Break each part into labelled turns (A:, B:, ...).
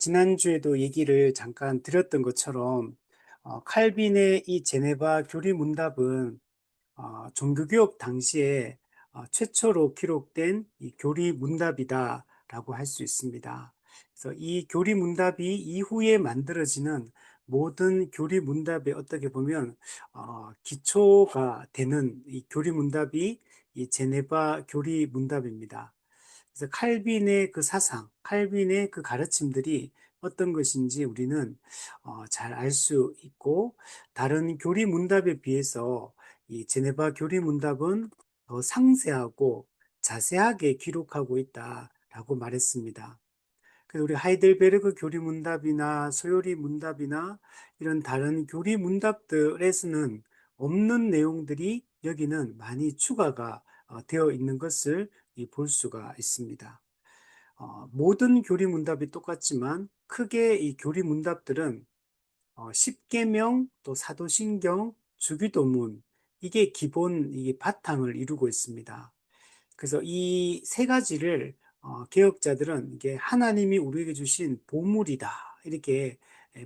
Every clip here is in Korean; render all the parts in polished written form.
A: 지난주에도 얘기를 잠깐 드렸던 것처럼 칼빈의 이 제네바 교리 문답은 종교개혁 당시에 최초로 기록된 이 교리 문답이다라고 할 수 있습니다. 그래서 이 교리 문답이 이후에 만들어지는 모든 교리 문답에 어떻게 보면 기초가 되는 이 교리 문답이 이 제네바 교리 문답입니다. 그래서 칼빈의 그 사상, 칼빈의 그 가르침들이 어떤 것인지 우리는 잘 알 수 있고, 다른 교리 문답에 비해서 이 제네바 교리 문답은 더 상세하고 자세하게 기록하고 있다라고 말했습니다. 그래서 우리 하이델베르그 교리 문답이나 소요리 문답이나 이런 다른 교리 문답들에서는 없는 내용들이 여기는 많이 추가가 되어 있는 것을 볼 수가 있습니다. 모든 교리 문답이 똑같지만 크게 이 교리 문답들은 십계명, 또 사도신경, 주기도문, 이게 기본 이 바탕을 이루고 있습니다. 그래서 이 세 가지를 개혁자들은 이게 하나님이 우리에게 주신 보물이다, 이렇게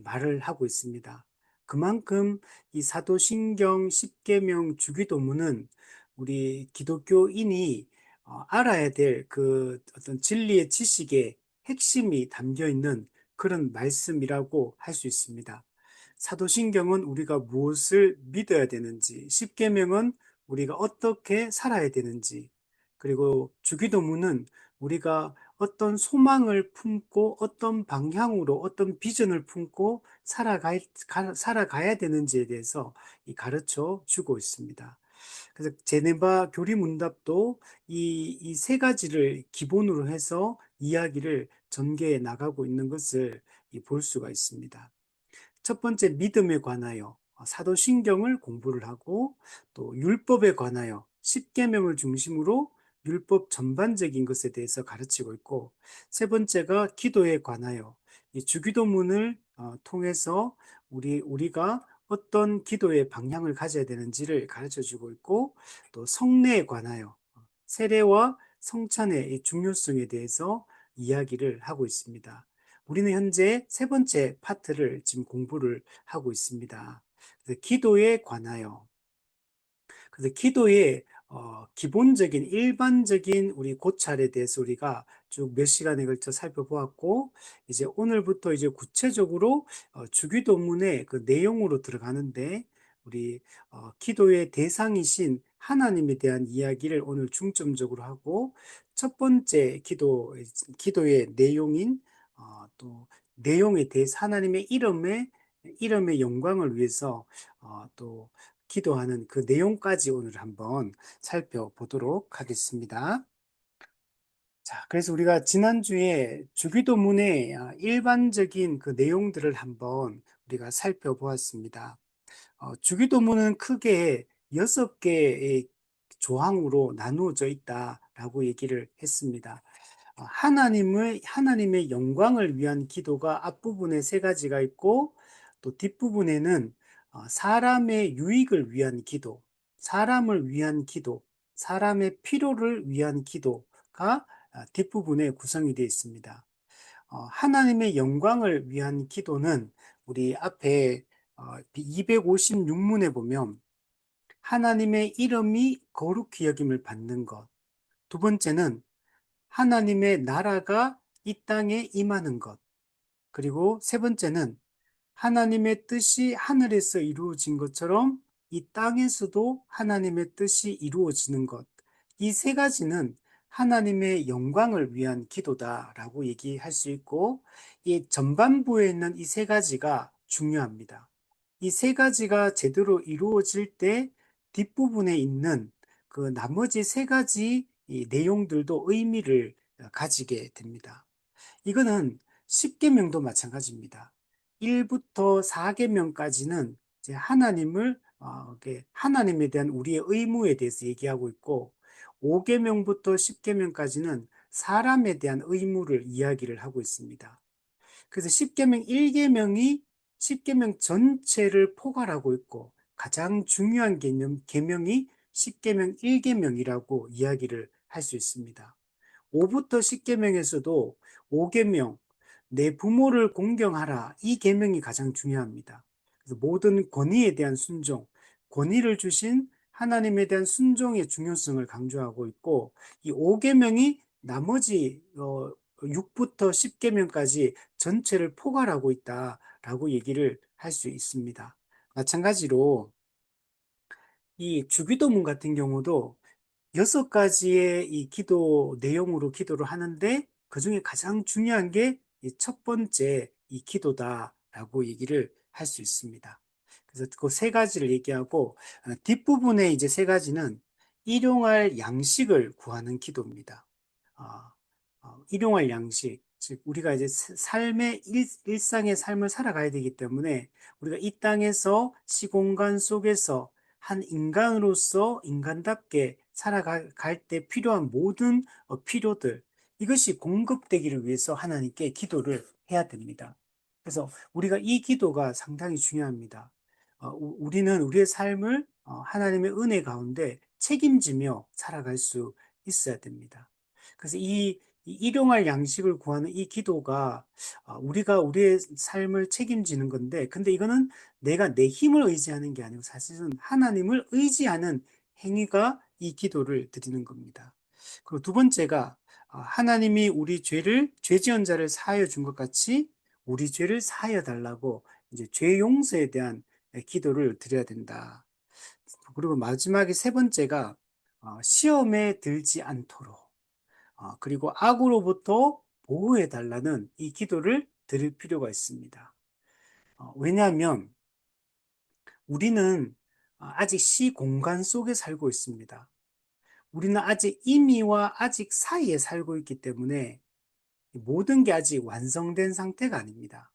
A: 말을 하고 있습니다. 그만큼 이 사도신경, 십계명, 주기도문은 우리 기독교인이 알아야 될 그 어떤 진리의 지식의 핵심이 담겨 있는 그런 말씀이라고 할 수 있습니다. 사도신경은 우리가 무엇을 믿어야 되는지, 십계명은 우리가 어떻게 살아야 되는지, 그리고 주기도문은 우리가 어떤 소망을 품고 어떤 방향으로 어떤 비전을 품고 살아가야 되는지에 대해서 가르쳐 주고 있습니다. 그래서 제네바 교리 문답도 이 세 가지를 기본으로 해서 이야기를 전개해 나가고 있는 것을 볼 수가 있습니다. 첫 번째, 믿음에 관하여 사도신경을 공부를 하고, 또 율법에 관하여 십계명을 중심으로 율법 전반적인 것에 대해서 가르치고 있고, 세 번째가 기도에 관하여 이 주기도문을 통해서 우리가 어떤 기도의 방향을 가져야 되는지를 가르쳐 주고 있고, 또 성례에 관하여 세례와 성찬의 중요성에 대해서 이야기를 하고 있습니다. 우리는 현재 세 번째 파트를 지금 공부를 하고 있습니다. 그래서 기도에 관하여, 그래서 기도의 기본적인 일반적인 우리 고찰에 대해서 우리가 쭉 몇 시간에 걸쳐 살펴보았고, 이제 오늘부터 이제 구체적으로 주기도문의 그 내용으로 들어가는데, 우리 기도의 대상이신 하나님에 대한 이야기를 오늘 중점적으로 하고, 첫 번째 기도의 내용인 또 내용에 대해서 하나님의 이름의 영광을 위해서 또 기도하는 그 내용까지 오늘 한번 살펴보도록 하겠습니다. 자, 그래서 우리가 지난주에 주기도문의 일반적인 그 내용들을 한번 우리가 살펴보았습니다. 주기도문은 크게 6개의 조항으로 나누어져 있다라고 얘기를 했습니다. 하나님의 영광을 위한 기도가 앞부분에 세 가지가 있고, 또 뒷부분에는 사람의 유익을 위한 기도, 사람을 위한 기도, 사람의 필요를 위한 기도가 뒷부분에 구성이 되어 있습니다. 하나님의 영광을 위한 기도는 우리 앞에 256문에 보면 하나님의 이름이 거룩히 여김을 받는 것, 두 번째는 하나님의 나라가 이 땅에 임하는 것, 그리고 세 번째는 하나님의 뜻이 하늘에서 이루어진 것처럼 이 땅에서도 하나님의 뜻이 이루어지는 것, 이 세 가지는 하나님의 영광을 위한 기도다라고 얘기할 수 있고, 이 전반부에 있는 이 세 가지가 중요합니다. 이 세 가지가 제대로 이루어질 때 뒷부분에 있는 그 나머지 세 가지 이 내용들도 의미를 가지게 됩니다. 이거는 십계명도 마찬가지입니다. 1부터 4계명까지는 이제 하나님에 대한 우리의 의무에 대해서 얘기하고 있고, 5계명부터 10계명까지는 사람에 대한 의무를 이야기를 하고 있습니다. 그래서 10계명 1계명이 10계명 전체를 포괄하고 있고, 가장 중요한 계명이 10계명 1계명이라고 이야기를 할 수 있습니다. 5부터 10계명에서도 5계명, 내 부모를 공경하라. 이 계명이 가장 중요합니다. 그래서 모든 권위에 대한 순종, 권위를 주신 하나님에 대한 순종의 중요성을 강조하고 있고, 이 5계명이 나머지 6부터 10계명까지 전체를 포괄하고 있다라고 얘기를 할 수 있습니다. 마찬가지로 이 주기도문 같은 경우도 6가지의 이 기도 내용으로 기도를 하는데 그 중에 가장 중요한 게 이 첫 번째 이 기도다라고 얘기를 할 수 있습니다. 그래서 그 3가지를 얘기하고 뒷부분에 이제 3가지는 일용할 양식을 구하는 기도입니다. 어, 일용할 양식, 즉 우리가 이제 삶의 일상의 삶을 살아가야 되기 때문에 우리가 이 땅에서 시공간 속에서 한 인간으로서 인간답게 살아갈 때 필요한 모든 필요들, 이것이 공급되기를 위해서 하나님께 기도를 해야 됩니다. 그래서 우리가 이 기도가 상당히 중요합니다. 우리는 우리의 삶을 하나님의 은혜 가운데 책임지며 살아갈 수 있어야 됩니다. 그래서 이 일용할 양식을 구하는 이 기도가 우리가 우리의 삶을 책임지는 건데, 근데 이거는 내가 내 힘을 의지하는 게 아니고 사실은 하나님을 의지하는 행위가 이 기도를 드리는 겁니다. 그리고 두 번째가 하나님이 우리 죄 지은 자를 사하여 준 것 같이 우리 죄를 사하여 달라고 이제 죄 용서에 대한 기도를 드려야 된다. 그리고 마지막에 세 번째가 시험에 들지 않도록, 그리고 악으로부터 보호해 달라는 이 기도를 드릴 필요가 있습니다. 왜냐하면 우리는 아직 시공간 속에 살고 있습니다. 우리는 아직 임의와 아직 사이에 살고 있기 때문에 모든 게 아직 완성된 상태가 아닙니다.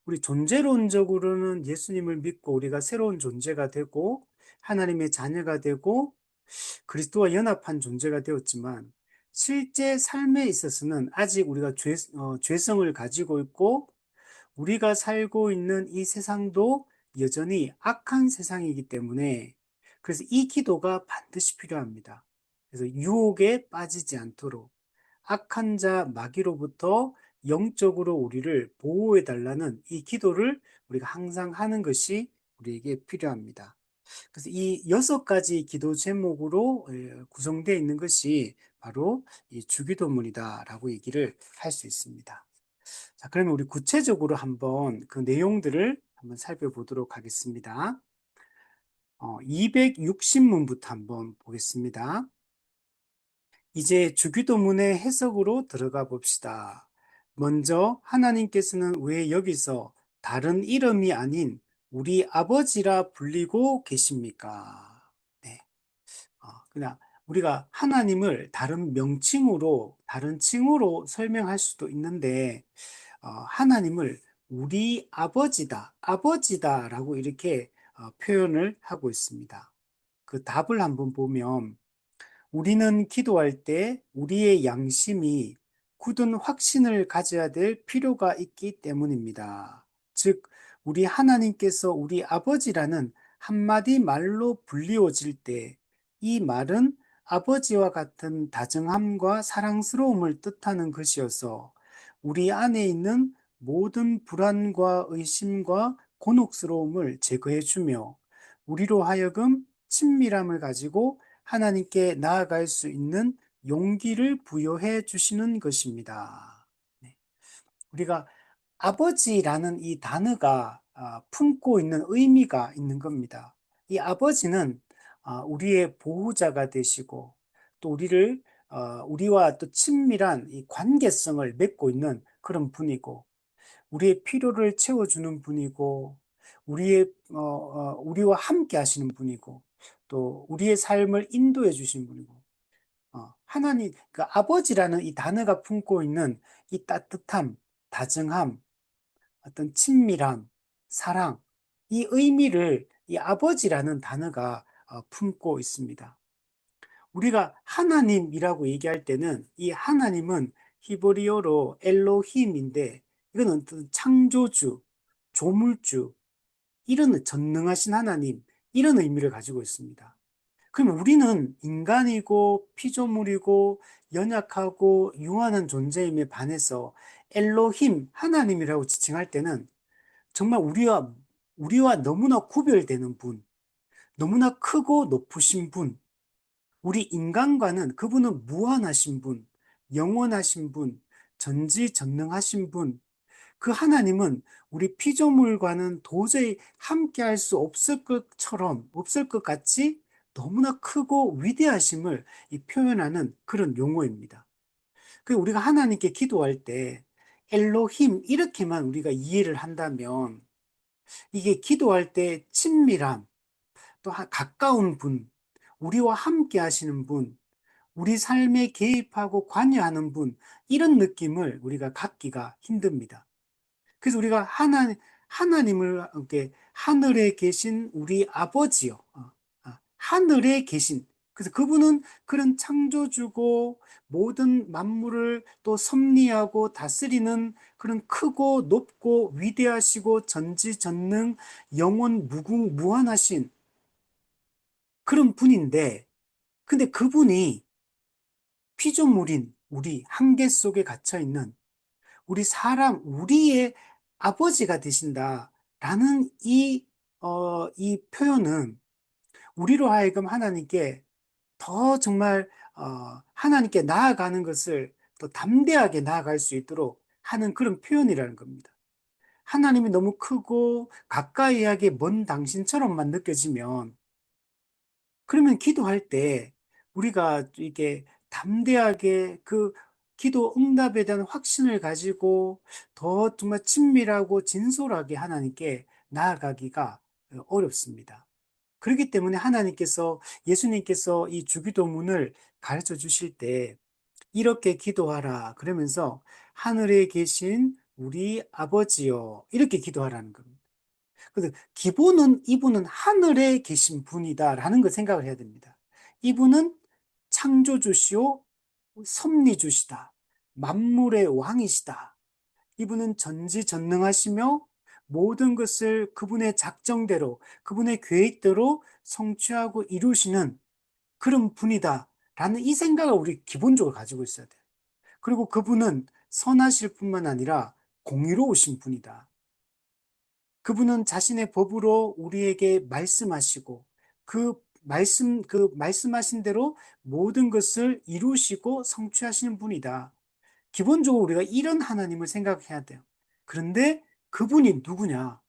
A: 우리 존재론적으로는 예수님을 믿고 우리가 새로운 존재가 되고 하나님의 자녀가 되고 그리스도와 연합한 존재가 되었지만, 실제 삶에 있어서는 아직 우리가 죄성을 가지고 있고 우리가 살고 있는 이 세상도 여전히 악한 세상이기 때문에, 그래서 이 기도가 반드시 필요합니다. 그래서 유혹에 빠지지 않도록 악한 자 마귀로부터 영적으로 우리를 보호해 달라는 이 기도를 우리가 항상 하는 것이 우리에게 필요합니다. 그래서 이 6가지 기도 제목으로 구성되어 있는 것이 바로 이 주기도문이다라고 얘기를 할 수 있습니다. 자, 그러면 우리 구체적으로 한번 그 내용들을 한번 살펴보도록 하겠습니다. 260문부터 한번 보겠습니다. 이제 주기도문의 해석으로 들어가 봅시다. 먼저 하나님께서는 왜 여기서 다른 이름이 아닌 우리 아버지라 불리고 계십니까? 네. 그냥 우리가 하나님을 다른 명칭으로, 다른 칭으로 설명할 수도 있는데, 하나님을 우리 아버지다, 아버지다라고 이렇게 표현을 하고 있습니다. 그 답을 한번 보면, 우리는 기도할 때 우리의 양심이 굳은 확신을 가져야 될 필요가 있기 때문입니다. 즉, 우리 하나님께서 우리 아버지라는 한마디 말로 불리워질 때 이 말은 아버지와 같은 다정함과 사랑스러움을 뜻하는 것이어서 우리 안에 있는 모든 불안과 의심과 곤혹스러움을 제거해 주며 우리로 하여금 친밀함을 가지고 하나님께 나아갈 수 있는 용기를 부여해 주시는 것입니다. 네. 우리가 아버지라는 이 단어가 품고 있는 의미가 있는 겁니다. 이 아버지는 우리의 보호자가 되시고 또 우리와 또 친밀한 이 관계성을 맺고 있는 그런 분이고, 우리의 필요를 채워주는 분이고, 우리와 함께 하시는 분이고, 또 우리의 삶을 인도해 주신 분이고, 하나님, 그 아버지라는 이 단어가 품고 있는 이 따뜻함, 다정함, 어떤 친밀함, 사랑, 이 의미를 이 아버지라는 단어가 품고 있습니다. 우리가 하나님이라고 얘기할 때는 이 하나님은 히브리어로 엘로힘인데, 이거는 어떤 창조주, 조물주, 이런 전능하신 하나님, 이런 의미를 가지고 있습니다. 그러면 우리는 인간이고 피조물이고 연약하고 유한한 존재임에 반해서 엘로힘, 하나님이라고 지칭할 때는 정말 우리와 너무나 구별되는 분, 너무나 크고 높으신 분, 우리 인간과는 그분은 무한하신 분, 영원하신 분, 전지전능하신 분, 그 하나님은 우리 피조물과는 도저히 함께할 수 없을 것 같이 너무나 크고 위대하심을 표현하는 그런 용어입니다. 그 우리가 하나님께 기도할 때 엘로힘 이렇게만 우리가 이해를 한다면 이게 기도할 때 친밀함, 또 가까운 분, 우리와 함께 하시는 분, 우리 삶에 개입하고 관여하는 분, 이런 느낌을 우리가 갖기가 힘듭니다. 그래서 우리가 하나님을 이렇게 하늘에 계신 우리 아버지요. 하늘에 계신. 그래서 그분은 그런 창조주고 모든 만물을 또 섭리하고 다스리는 그런 크고 높고 위대하시고 전지전능 영원 무궁무한하신 그런 분인데, 근데 그분이 피조물인 우리 한계 속에 갇혀 있는 우리의 아버지가 되신다라는 이 표현은 우리로 하여금 하나님께 더 정말, 하나님께 나아가는 것을 더 담대하게 나아갈 수 있도록 하는 그런 표현이라는 겁니다. 하나님이 너무 크고 가까이 하게 먼 당신처럼만 느껴지면 그러면 기도할 때 우리가 이게 담대하게 그 기도 응답에 대한 확신을 가지고 더 정말 친밀하고 진솔하게 하나님께 나아가기가 어렵습니다. 그렇기 때문에 예수님께서 이 주기도문을 가르쳐 주실 때 이렇게 기도하라 그러면서 하늘에 계신 우리 아버지요 이렇게 기도하라는 겁니다. 그래서 기본은 이분은 하늘에 계신 분이다라는 걸 생각을 해야 됩니다. 이분은 창조주시오, 섭리주시다. 만물의 왕이시다. 이분은 전지전능하시며 모든 것을 그분의 작정대로, 그분의 계획대로 성취하고 이루시는 그런 분이다. 라는 이 생각을 우리 기본적으로 가지고 있어야 돼요. 그리고 그분은 선하실 뿐만 아니라 공의로우신 분이다. 그분은 자신의 법으로 우리에게 말씀하시고 그 말씀하신 대로 모든 것을 이루시고 성취하시는 분이다. 기본적으로 우리가 이런 하나님을 생각해야 돼요. 그런데 그분이 누구냐?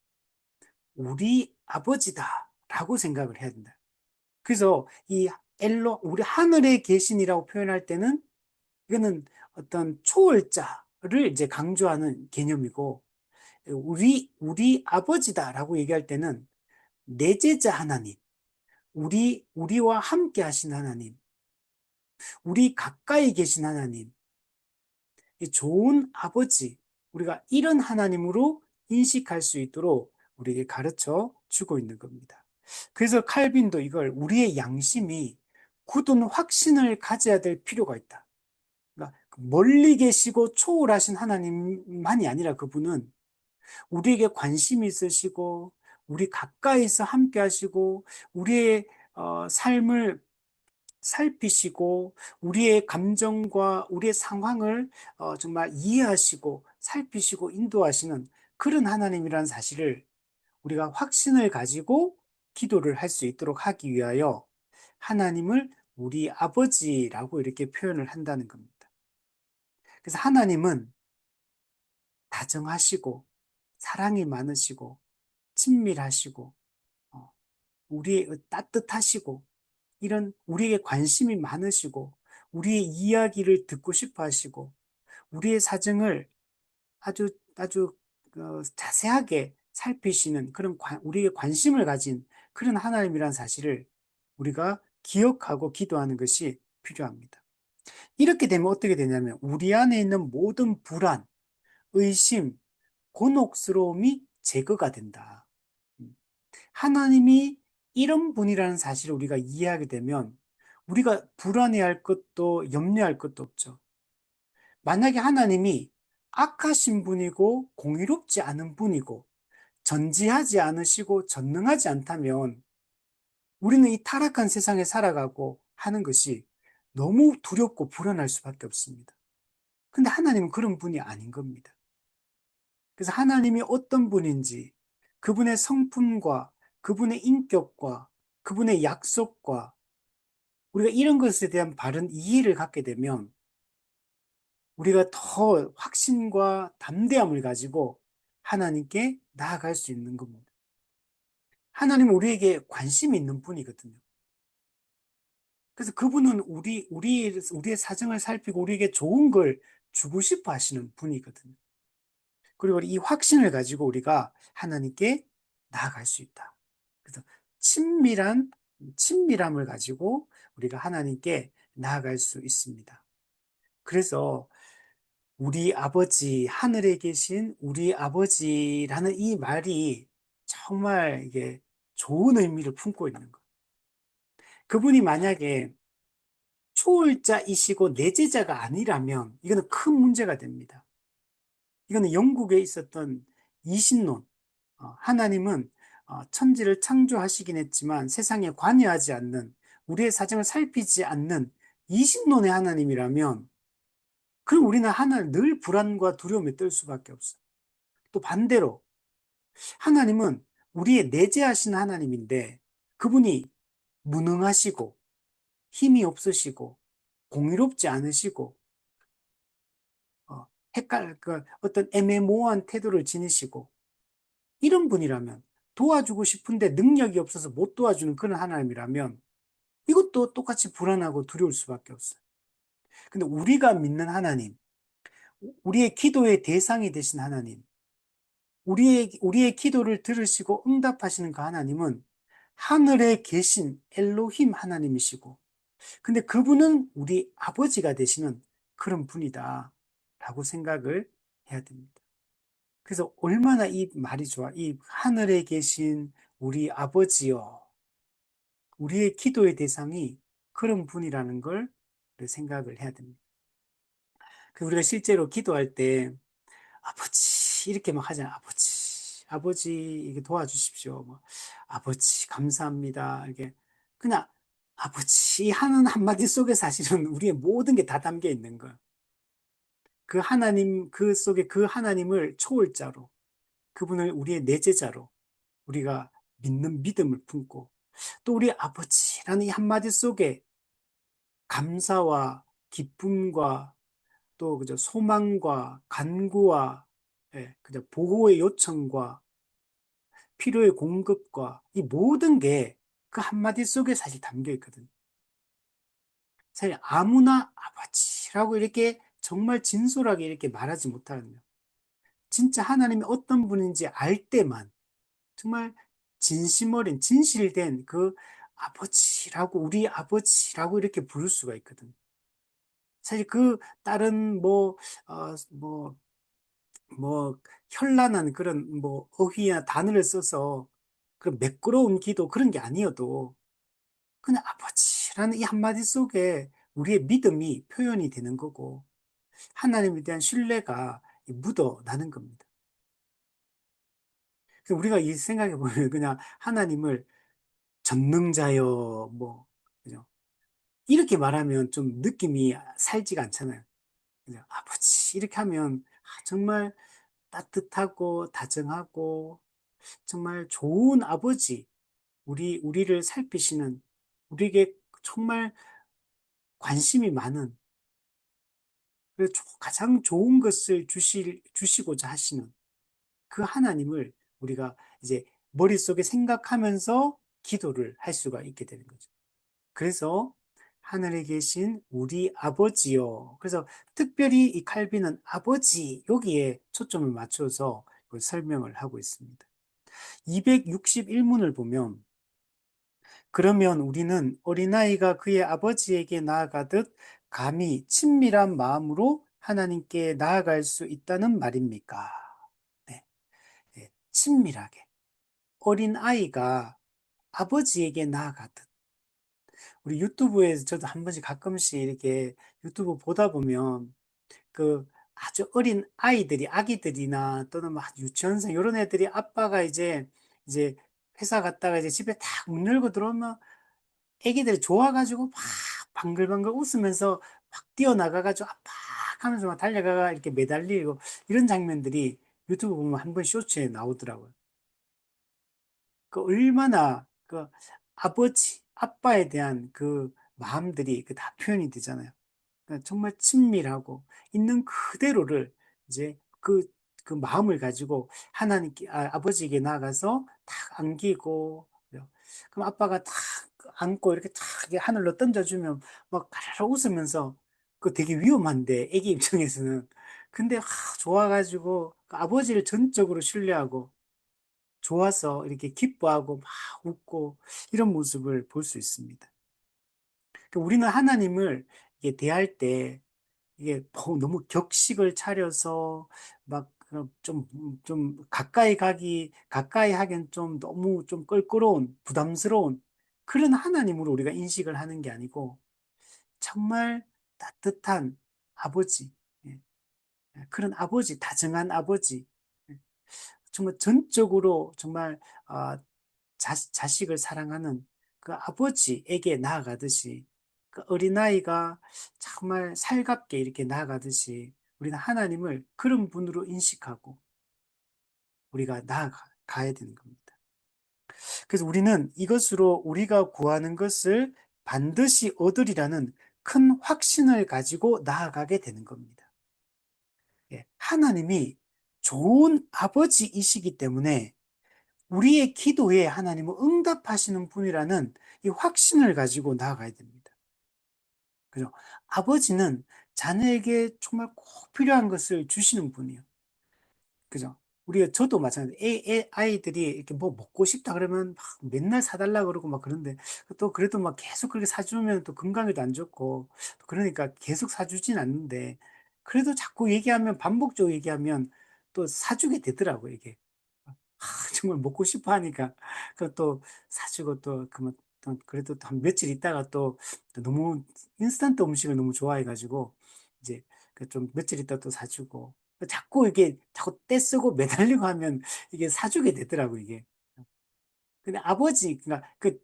A: 우리 아버지다라고 생각을 해야 된다. 그래서 우리 하늘에 계신이라고 표현할 때는 이거는 어떤 초월자를 이제 강조하는 개념이고 우리 아버지다라고 얘기할 때는 내제자 하나님, 우리와 함께 하신 하나님, 우리 가까이 계신 하나님, 이 좋은 아버지, 우리가 이런 하나님으로 인식할 수 있도록 우리에게 가르쳐 주고 있는 겁니다. 그래서 칼빈도 이걸 우리의 양심이 굳은 확신을 가져야 될 필요가 있다. 그러니까 멀리 계시고 초월하신 하나님만이 아니라 그분은 우리에게 관심이 있으시고 우리 가까이서 함께 하시고 우리의 삶을 살피시고 우리의 감정과 우리의 상황을 정말 이해하시고 살피시고 인도하시는 그런 하나님이라는 사실을 우리가 확신을 가지고 기도를 할 수 있도록 하기 위하여 하나님을 우리 아버지라고 이렇게 표현을 한다는 겁니다. 그래서 하나님은 다정하시고 사랑이 많으시고 친밀하시고 우리 따뜻하시고 이런 우리에게 관심이 많으시고 우리의 이야기를 듣고 싶어 하시고 우리의 사정을 아주 자세하게 살피시는 우리의 관심을 가진 그런 하나님이라는 사실을 우리가 기억하고 기도하는 것이 필요합니다. 이렇게 되면 어떻게 되냐면 우리 안에 있는 모든 불안, 의심, 곤혹스러움이 제거가 된다. 하나님이 이런 분이라는 사실을 우리가 이해하게 되면 우리가 불안해할 것도 염려할 것도 없죠. 만약에 하나님이 악하신 분이고 공의롭지 않은 분이고 전지하지 않으시고 전능하지 않다면 우리는 이 타락한 세상에 살아가고 하는 것이 너무 두렵고 불안할 수밖에 없습니다. 근데 하나님은 그런 분이 아닌 겁니다. 그래서 하나님이 어떤 분인지, 그분의 성품과 그분의 인격과 그분의 약속과 우리가 이런 것에 대한 바른 이해를 갖게 되면 우리가 더 확신과 담대함을 가지고 하나님께 나아갈 수 있는 겁니다. 하나님은 우리에게 관심이 있는 분이거든요. 그래서 그분은 우리의 사정을 살피고 우리에게 좋은 걸 주고 싶어 하시는 분이거든요. 그리고 이 확신을 가지고 우리가 하나님께 나아갈 수 있다. 그래서 친밀함을 가지고 우리가 하나님께 나아갈 수 있습니다. 그래서 우리 아버지, 하늘에 계신 우리 아버지라는 이 말이 정말 이게 좋은 의미를 품고 있는 거. 그분이 만약에 초월자이시고 내재자가 아니라면 이거는 큰 문제가 됩니다. 이거는 영국에 있었던 이신론, 하나님은 천지를 창조하시긴 했지만 세상에 관여하지 않는, 우리의 사정을 살피지 않는 이신론의 하나님이라면 그럼 우리는 하나님 늘 불안과 두려움에 떨 수밖에 없어요. 또 반대로 하나님은 우리의 내재하신 하나님인데 그분이 무능하시고 힘이 없으시고 공의롭지 않으시고 어, 어떤 애매모호한 태도를 지니시고 이런 분이라면, 도와주고 싶은데 능력이 없어서 못 도와주는 그런 하나님이라면 이것도 똑같이 불안하고 두려울 수밖에 없어요. 근데 우리가 믿는 하나님, 우리의 기도의 대상이 되신 하나님, 우리의 기도를 들으시고 응답하시는 그 하나님은 하늘에 계신 엘로힘 하나님이시고, 근데 그분은 우리 아버지가 되시는 그런 분이다 라고 생각을 해야 됩니다. 그래서 얼마나 이 말이 좋아. 이 하늘에 계신 우리 아버지여. 우리의 기도의 대상이 그런 분이라는 걸 생각을 해야 됩니다. 우리가 실제로 기도할 때 아버지 이렇게 막 하잖아요. 아버지 이게 도와주십시오. 뭐, 아버지 감사합니다. 이게 그냥 아버지 하는 한마디 속에 사실은 우리의 모든 게 다 담겨 있는 거예요. 그 하나님, 그 속에 그 하나님을 초월자로, 그분을 우리의 내재자로 우리가 믿는 믿음을 품고, 또 우리 아버지라는 이 한마디 속에 감사와 기쁨과 또 그저 소망과 간구와, 그저 보호의 요청과 필요의 공급과 이 모든 게 그 한마디 속에 사실 담겨 있거든요. 사실 아무나 아버지라고 이렇게 정말 진솔하게 이렇게 말하지 못하거든요. 진짜 하나님이 어떤 분인지 알 때만 정말 진심 어린, 진실된 그 아버지라고, 우리 아버지라고 이렇게 부를 수가 있거든. 사실 그 다른 현란한 그런 어휘나 단어를 써서 그 매끄러운 기도 그런 게 아니어도 그냥 아버지라는 이 한마디 속에 우리의 믿음이 표현이 되는 거고 하나님에 대한 신뢰가 묻어 나는 겁니다. 그래서 우리가 이 생각해 보면 그냥 하나님을 전능자여, 그죠? 이렇게 말하면 좀 느낌이 살지가 않잖아요. 그죠? 아버지, 이렇게 하면 정말 따뜻하고 다정하고 정말 좋은 아버지, 우리를 살피시는, 우리에게 정말 관심이 많은, 그래서 가장 좋은 것을 주시고자 하시는 그 하나님을 우리가 이제 머릿속에 생각하면서 기도를 할 수가 있게 되는 거죠. 그래서 하늘에 계신 우리 아버지요. 그래서 특별히 이 칼빈은 아버지 여기에 초점을 맞춰서 설명을 하고 있습니다. 261문을 보면 그러면 우리는 어린아이가 그의 아버지에게 나아가듯 감히 친밀한 마음으로 하나님께 나아갈 수 있다는 말입니까? 네, 네, 친밀하게 어린아이가 아버지에게 나아가듯, 우리 유튜브에서 저도 한 번씩 가끔씩 이렇게 유튜브 보다 보면 그 아주 어린 아이들이, 아기들이나 또는 막 유치원생 이런 애들이 아빠가 이제 회사 갔다가 이제 집에 딱 문 열고 들어오면 애기들이 좋아가지고 막 방글방글 웃으면서 막 뛰어나가가지고 아빠 하면서 막 달려가가 이렇게 매달리고 이런 장면들이 유튜브 보면 한 번 쇼츠에 나오더라고요. 그 얼마나 그 아버지, 아빠에 대한 그 마음들이 그 다 표현이 되잖아요. 그러니까 정말 친밀하고 있는 그대로를 이제 그 마음을 가지고 하나님께, 아버지에게 나아가서 탁 안기고, 그래요. 그럼 아빠가 탁 안고 이렇게 탁 하늘로 던져주면 막 가르르 웃으면서 그 되게 위험한데, 애기 입장에서는. 근데 좋아가지고 그 아버지를 전적으로 신뢰하고 좋아서 이렇게 기뻐하고 막 웃고 이런 모습을 볼 수 있습니다. 그러니까 우리는 하나님을 이게 대할 때 이게 너무 격식을 차려서 막 좀 가까이 하기엔 좀 너무 좀 껄끄러운, 부담스러운 그런 하나님으로 우리가 인식을 하는 게 아니고 정말 따뜻한 아버지, 예, 그런 아버지, 다정한 아버지, 예, 정말 전적으로 정말 아, 자식을 사랑하는 그 아버지에게 나아가듯이 그 어린아이가 정말 살갑게 이렇게 나아가듯이 우리는 하나님을 그런 분으로 인식하고 우리가 나아가야 되는 겁니다. 그래서 우리는 이것으로 우리가 구하는 것을 반드시 얻으리라는 큰 확신을 가지고 나아가게 되는 겁니다. 예, 하나님이 좋은 아버지이시기 때문에 우리의 기도에 하나님은 응답하시는 분이라는 이 확신을 가지고 나아가야 됩니다. 그죠? 아버지는 자녀에게 정말 꼭 필요한 것을 주시는 분이에요. 그죠? 저도 마찬가지. 아이들이 이렇게 뭐 먹고 싶다 그러면 막 맨날 사달라 그러고 막 그런데 또 그래도 막 계속 그렇게 사주면 또 건강에도 안 좋고 그러니까 계속 사주진 않는데 그래도 자꾸 얘기하면 반복적으로 얘기하면 또 사주게 되더라고요, 이게. 정말 먹고 싶어 하니까 그또 사주고 또 그러면 또 그래도 한 며칠 있다가 또 너무 인스턴트 음식을 너무 좋아해 가지고 이제 그 좀 며칠 있다 또 사주고 자꾸 이게 자꾸 떼쓰고 매달리고 하면 이게 사주게 되더라고 이게. 근데 아버지 그러니까 그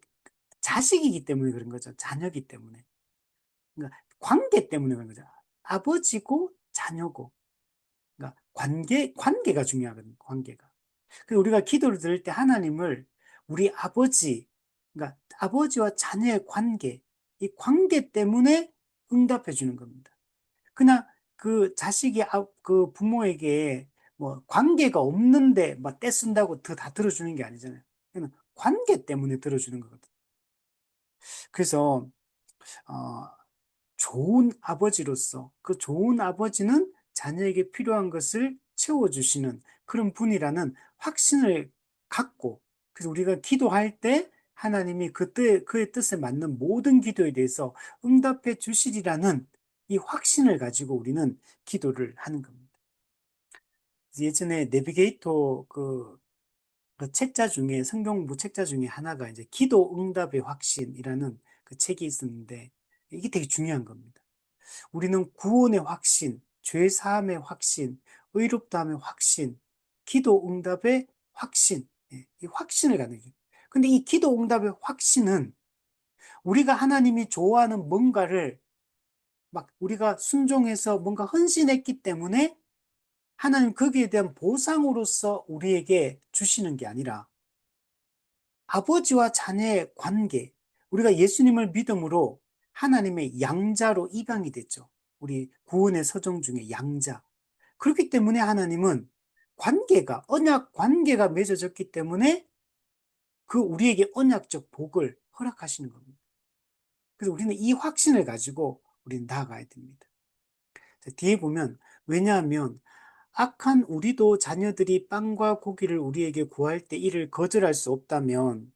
A: 자식이기 때문에 그런 거죠. 자녀기 때문에. 그러니까 관계 때문에 그런 거죠. 아버지고 자녀고. 그러니까 관계가 중요하거든요. 관계가. 그래서 우리가 기도를 드릴 때 하나님을 우리 아버지, 그러니까 아버지와 자녀의 관계, 이 관계 때문에 응답해 주는 겁니다. 그냥 그 자식이 그 부모에게 뭐 관계가 없는데 막 떼쓴다고 다 들어주는 게 아니잖아요. 그냥 관계 때문에 들어주는 거거든요. 그래서 어, 좋은 아버지로서 그 좋은 아버지는 자녀에게 필요한 것을 채워주시는 그런 분이라는 확신을 갖고 그래서 우리가 기도할 때 하나님이 그의 뜻에 맞는 모든 기도에 대해서 응답해 주시리라는 이 확신을 가지고 우리는 기도를 하는 겁니다. 예전에 내비게이터 그 책자 중에 성경 공부 책자 중에 하나가 이제 기도 응답의 확신이라는 그 책이 있었는데 이게 되게 중요한 겁니다. 우리는 구원의 확신, 죄 사함의 확신, 의롭다함의 확신, 기도 응답의 확신, 이 확신을 갖는 거예요. 근데 이 기도 응답의 확신은 우리가 하나님이 좋아하는 뭔가를 막 우리가 순종해서 뭔가 헌신했기 때문에 하나님 거기에 대한 보상으로서 우리에게 주시는 게 아니라 아버지와 자녀의 관계, 우리가 예수님을 믿음으로 하나님의 양자로 입양이 됐죠. 우리 구원의 서정 중에 양자. 그렇기 때문에 하나님은 언약 관계가 맺어졌기 때문에 그 우리에게 언약적 복을 허락하시는 겁니다. 그래서 우리는 이 확신을 가지고 우리는 나아가야 됩니다. 뒤에 보면, 왜냐하면 악한 우리도 자녀들이 빵과 고기를 우리에게 구할 때 이를 거절할 수 없다면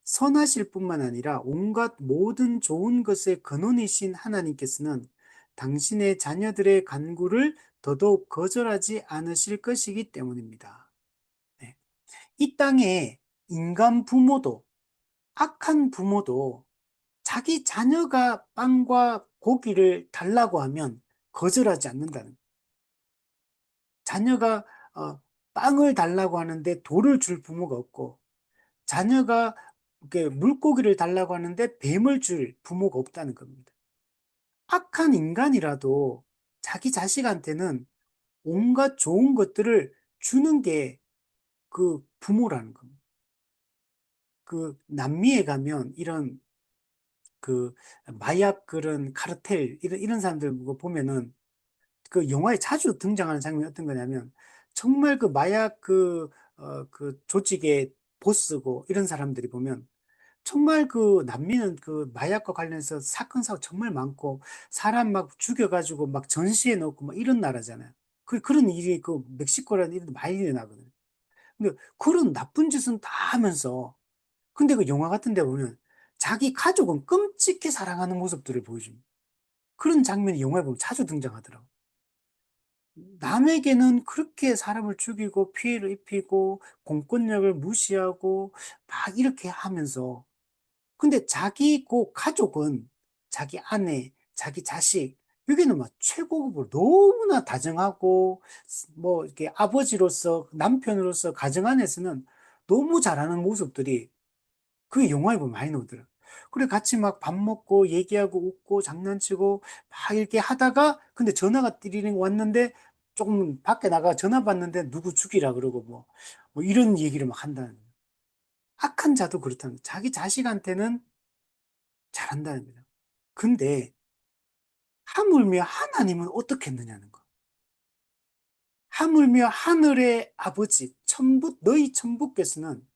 A: 선하실 뿐만 아니라 온갖 모든 좋은 것의 근원이신 하나님께서는 당신의 자녀들의 간구를 더더욱 거절하지 않으실 것이기 때문입니다. 네. 이 땅에 인간 부모도, 악한 부모도 자기 자녀가 빵과 고기를 달라고 하면 거절하지 않는다는 거예요. 자녀가 빵을 달라고 하는데 돌을 줄 부모가 없고 자녀가 이렇게 물고기를 달라고 하는데 뱀을 줄 부모가 없다는 겁니다. 악한 인간이라도 자기 자식한테는 온갖 좋은 것들을 주는 게 그 부모라는 겁니다. 그 남미에 가면 이런 그 마약 그런 카르텔 이런 사람들 뭐 보면은 그 영화에 자주 등장하는 장면이 어떤 거냐면 정말 그 마약 그 조직의 보스고 이런 사람들이 보면 정말 그 남미는 그 마약과 관련해서 사건 사고 정말 많고 사람 막 죽여가지고 막 전시해 놓고 막 이런 나라잖아요. 그런 일이 그 멕시코라는 일도 많이 일어나거든요. 근데 그런 나쁜 짓은 다 하면서 근데 그 영화 같은 데 보면 자기 가족은 끔찍히 사랑하는 모습들을 보여줍니다. 그런 장면이 영화에 보면 자주 등장하더라고요. 남에게는 그렇게 사람을 죽이고 피해를 입히고 공권력을 무시하고 막 이렇게 하면서 근데 자기 그 가족은 자기 아내, 자기 자식 여기는 막 최고급으로 너무나 다정하고 뭐 이렇게 아버지로서 남편으로서 가정 안에서는 너무 잘하는 모습들이 그 영화에 보면 많이 나오더라. 그래 같이 막 밥 먹고 얘기하고 웃고 장난치고 막 이렇게 하다가 근데 전화가 띠리링 왔는데 조금 밖에 나가 전화 받는데 누구 죽이라 그러고 뭐 이런 얘기를 막 한다는 거예요. 악한 자도 그렇다는 거예요. 자기 자식한테는 잘한다는 거예요. 근데 하물며 하나님은 어떻게 했느냐는 거. 하물며 하늘의 아버지 천부 너희 천부께서는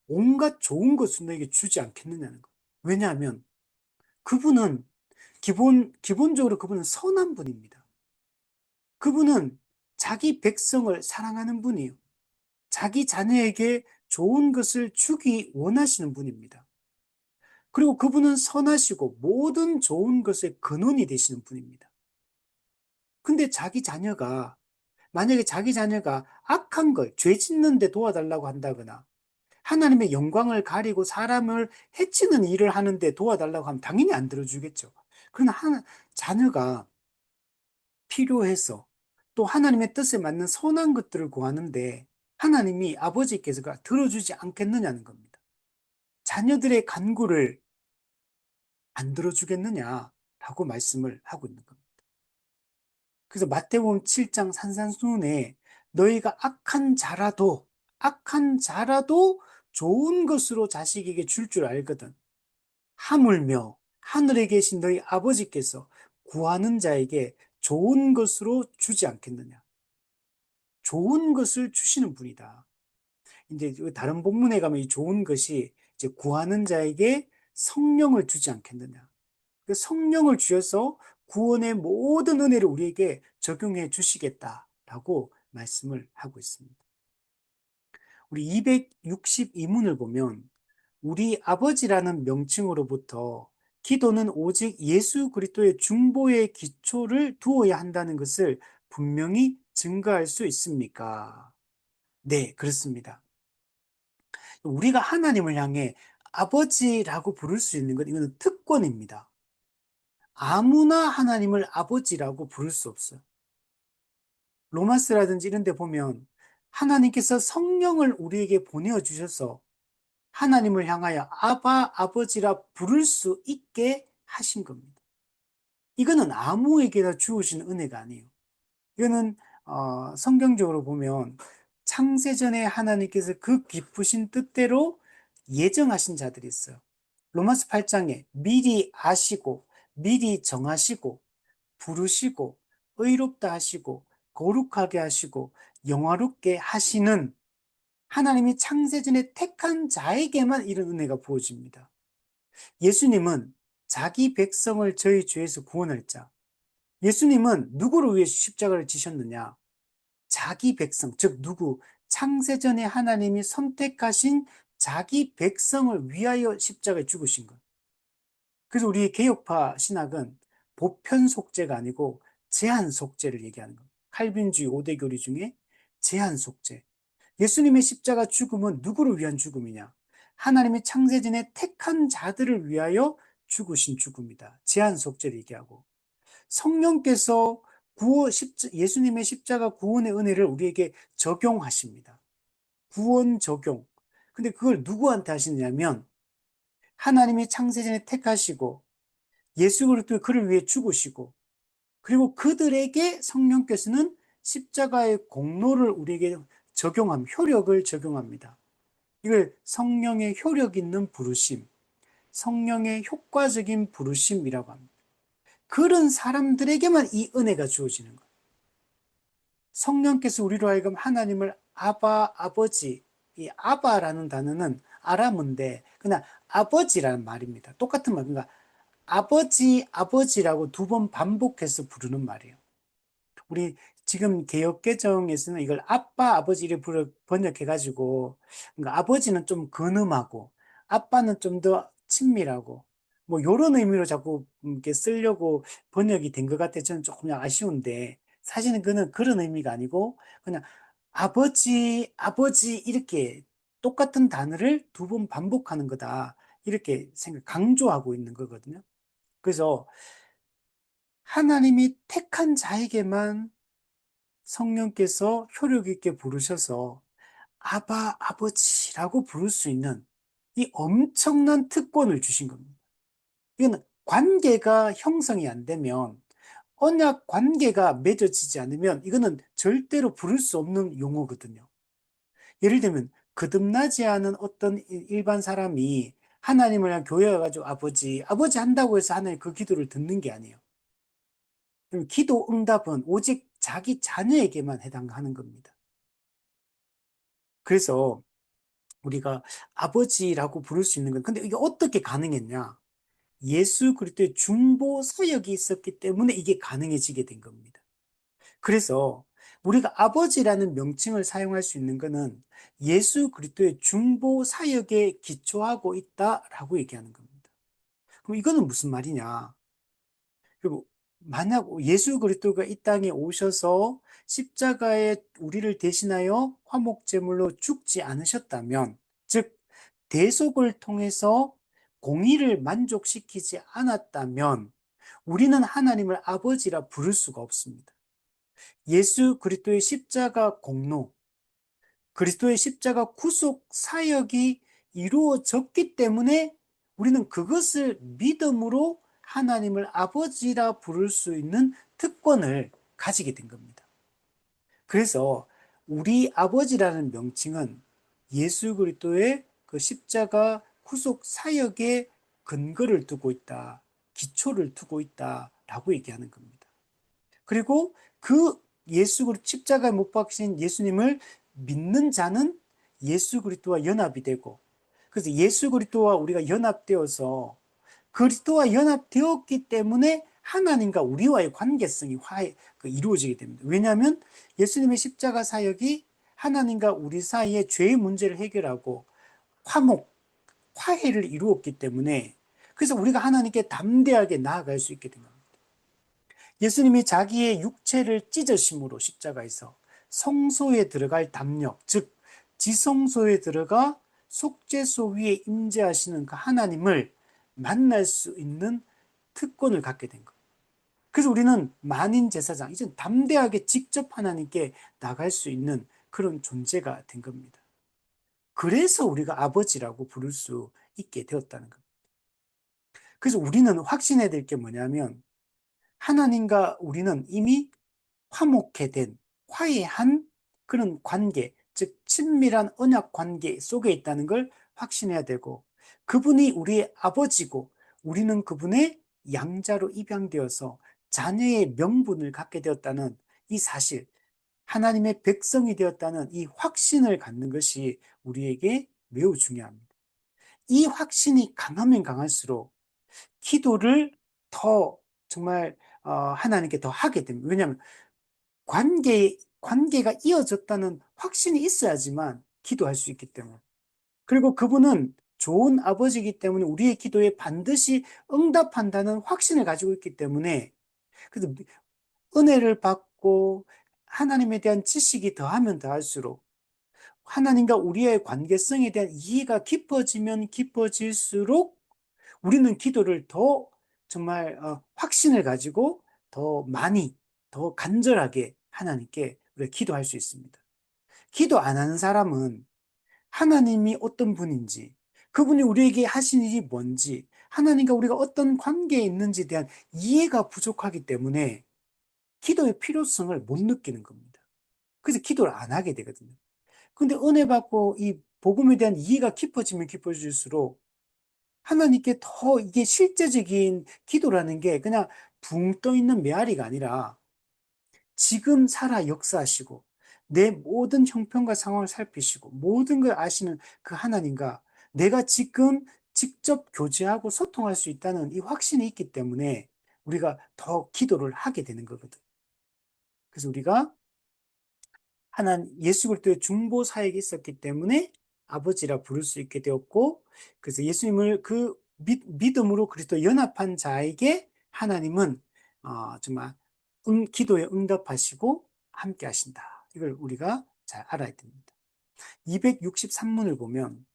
A: 온갖 좋은 것을 너에게 주지 않겠느냐는 거. 왜냐하면 그분은 기본적으로 그분은 선한 분입니다. 그분은 자기 백성을 사랑하는 분이에요. 자기 자녀에게 좋은 것을 주기 원하시는 분입니다. 그리고 그분은 선하시고 모든 좋은 것의 근원이 되시는 분입니다. 근데 만약에 자기 자녀가 악한 걸, 죄 짓는 데 도와달라고 한다거나 하나님의 영광을 가리고 사람을 해치는 일을 하는데 도와달라고 하면 당연히 안 들어주겠죠. 그러나 자녀가 필요해서 또 하나님의 뜻에 맞는 선한 것들을 구하는데 하나님이 아버지께서가 들어주지 않겠느냐는 겁니다. 자녀들의 간구를 안 들어주겠느냐라고 말씀을 하고 있는 겁니다. 그래서 마태복음 7장 산산수훈에 너희가 악한 자라도 좋은 것으로 자식에게 줄 알거든. 하물며 하늘에 계신 너희 아버지께서 구하는 자에게 좋은 것으로 주지 않겠느냐. 좋은 것을 주시는 분이다. 이제 다른 본문에 가면 이 좋은 것이 이제 구하는 자에게 성령을 주지 않겠느냐. 그 성령을 주셔서 구원의 모든 은혜를 우리에게 적용해 주시겠다라고 말씀을 하고 있습니다. 우리 262문을 보면 우리 아버지라는 명칭으로부터 기도는 오직 예수 그리스도의 중보의 기초를 두어야 한다는 것을 분명히 증거할 수 있습니까? 네, 그렇습니다. 우리가 하나님을 향해 아버지라고 부를 수 있는 것, 이거는 특권입니다. 아무나 하나님을 아버지라고 부를 수 없어요. 로마스라든지 이런 데 보면 하나님께서 성령을 우리에게 보내주셔서 하나님을 향하여 아버지라 부를 수 있게 하신 겁니다. 이거는 아무에게나 주어진 은혜가 아니에요. 이거는 성경적으로 보면 창세전에 하나님께서 그 깊으신 뜻대로 예정하신 자들이 있어요. 로마서 8장에 미리 아시고 미리 정하시고 부르시고 의롭다 하시고 거룩하게 하시고 영화롭게 하시는 하나님이 창세전에 택한 자에게만 이런 은혜가 부어집니다. 예수님은 자기 백성을 저희 죄에서 구원할 자. 예수님은 누구를 위해 십자가를 지셨느냐? 자기 백성, 즉 누구? 창세전에 하나님이 선택하신 자기 백성을 위하여 십자가에 죽으신 것. 그래서 우리 개혁파 신학은 보편 속죄가 아니고 제한 속죄를 얘기하는 겁니다. 칼빈주의 5대 교리 중에 제한 속죄. 예수님의 십자가 죽음은 누구를 위한 죽음이냐? 하나님의 창세전에 택한 자들을 위하여 죽으신 죽음이다. 제한 속죄를 얘기하고 성령께서 예수님의 십자가 구원의 은혜를 우리에게 적용하십니다. 구원 적용. 근데 그걸 누구한테 하시냐면 하나님이 창세전에 택하시고 예수 그리스도 그를 위해 죽으시고 그리고 그들에게 성령께서는 십자가의 공로를 우리에게 효력을 적용합니다. 이걸 성령의 효력 있는 부르심, 성령의 효과적인 부르심이라고 합니다. 그런 사람들에게만 이 은혜가 주어지는 거예요. 성령께서 우리로 하여금 하나님을 아바, 아버지, 이 아바라는 단어는 아람어인데 그냥 아버지라는 말입니다. 똑같은 말, 그러니까 아버지, 아버지라고 두 번 반복해서 부르는 말이에요. 우리 지금 개역개정에서는 이걸 아빠, 아버지 이렇게 번역해가지고, 그러니까 아버지는 좀 근엄하고, 아빠는 좀 더 친밀하고, 뭐, 요런 의미로 자꾸 이렇게 쓰려고 번역이 된 것 같아요. 저는 조금 아쉬운데, 사실은 그는 그런 의미가 아니고, 그냥 아버지, 아버지, 이렇게 똑같은 단어를 두 번 반복하는 거다. 이렇게 강조하고 있는 거거든요. 그래서 하나님이 택한 자에게만 성령께서 효력 있게 부르셔서 아바, 아버지라고 부를 수 있는 이 엄청난 특권을 주신 겁니다. 이건 관계가 형성이 안 되면, 언약 관계가 맺어지지 않으면 이거는 절대로 부를 수 없는 용어거든요. 예를 들면 거듭나지 않은 어떤 일반 사람이 하나님을 향해 교회 와가지고 아버지, 아버지 한다고 해서 하나님 그 기도를 듣는 게 아니에요. 기도 응답은 오직 자기 자녀에게만 해당하는 겁니다. 그래서 우리가 아버지라고 부를 수 있는 건, 근데 이게 어떻게 가능했냐? 예수 그리스도의 중보 사역이 있었기 때문에 이게 가능해지게 된 겁니다. 그래서 우리가 아버지라는 명칭을 사용할 수 있는 것은 예수 그리스도의 중보 사역에 기초하고 있다라고 얘기하는 겁니다. 그럼 이거는 무슨 말이냐? 그리고 만약 예수 그리스도가 이 땅에 오셔서 십자가에 우리를 대신하여 화목제물로 죽지 않으셨다면, 즉 대속을 통해서 공의를 만족시키지 않았다면 우리는 하나님을 아버지라 부를 수가 없습니다. 예수 그리스도의 십자가 공로, 그리스도의 십자가 구속 사역이 이루어졌기 때문에 우리는 그것을 믿음으로 하나님을 아버지라 부를 수 있는 특권을 가지게 된 겁니다. 그래서 우리 아버지라는 명칭은 예수 그리스도의 그 십자가 구속 사역에 근거를 두고 있다, 기초를 두고 있다라고 얘기하는 겁니다. 그리고 그 예수 그리스도 십자가에 못 박히신 예수님을 믿는 자는 예수 그리스도와 연합이 되고, 그래서 예수 그리스도와 우리가 연합되어서 그리스도와 연합되었기 때문에 하나님과 우리와의 관계성이 이루어지게 됩니다. 왜냐하면 예수님의 십자가 사역이 하나님과 우리 사이의 죄의 문제를 해결하고 화해를 이루었기 때문에, 그래서 우리가 하나님께 담대하게 나아갈 수 있게 됩니다. 예수님이 자기의 육체를 찢으심으로 십자가에서 성소에 들어갈 담력, 즉 지성소에 들어가 속죄소 위에 임재하시는 그 하나님을 만날 수 있는 특권을 갖게 된 거예요. 그래서 우리는 만인 제사장, 이제 담대하게 직접 하나님께 나갈 수 있는 그런 존재가 된 겁니다. 그래서 우리가 아버지라고 부를 수 있게 되었다는 겁니다. 그래서 우리는 확신해야 될 게 뭐냐면, 하나님과 우리는 이미 화해한 그런 관계, 즉 친밀한 언약 관계 속에 있다는 걸 확신해야 되고, 그분이 우리의 아버지고 우리는 그분의 양자로 입양되어서 자녀의 명분을 갖게 되었다는 이 사실, 하나님의 백성이 되었다는 이 확신을 갖는 것이 우리에게 매우 중요합니다. 이 확신이 강하면 강할수록 기도를 더 정말 하나님께 더 하게 됩니다. 왜냐하면 관계가 이어졌다는 확신이 있어야지만 기도할 수 있기 때문에. 그리고 그분은 좋은 아버지이기 때문에 우리의 기도에 반드시 응답한다는 확신을 가지고 있기 때문에, 그래서 은혜를 받고 하나님에 대한 지식이 더하면 더할수록 하나님과 우리의 관계성에 대한 이해가 깊어지면 깊어질수록 우리는 기도를 더 정말 확신을 가지고 더 많이, 더 간절하게 하나님께 우리가 기도할 수 있습니다. 기도 안 하는 사람은 하나님이 어떤 분인지, 그분이 우리에게 하신 일이 뭔지, 하나님과 우리가 어떤 관계에 있는지에 대한 이해가 부족하기 때문에 기도의 필요성을 못 느끼는 겁니다. 그래서 기도를 안 하게 되거든요. 근데 은혜 받고 이 복음에 대한 이해가 깊어지면 깊어질수록 하나님께 더 이게 실제적인 기도라는 게 그냥 붕 떠 있는 메아리가 아니라 지금 살아 역사하시고 내 모든 형편과 상황을 살피시고 모든 걸 아시는 그 하나님과 내가 지금 직접 교제하고 소통할 수 있다는 이 확신이 있기 때문에 우리가 더 기도를 하게 되는 거거든. 그래서 우리가 예수 그리스도의 중보 사역이 있었기 때문에 아버지라 부를 수 있게 되었고, 그래서 예수님을 그 믿음으로 그리스도 연합한 자에게 하나님은 정말 기도에 응답하시고 함께 하신다. 이걸 우리가 잘 알아야 됩니다. 263문을 보면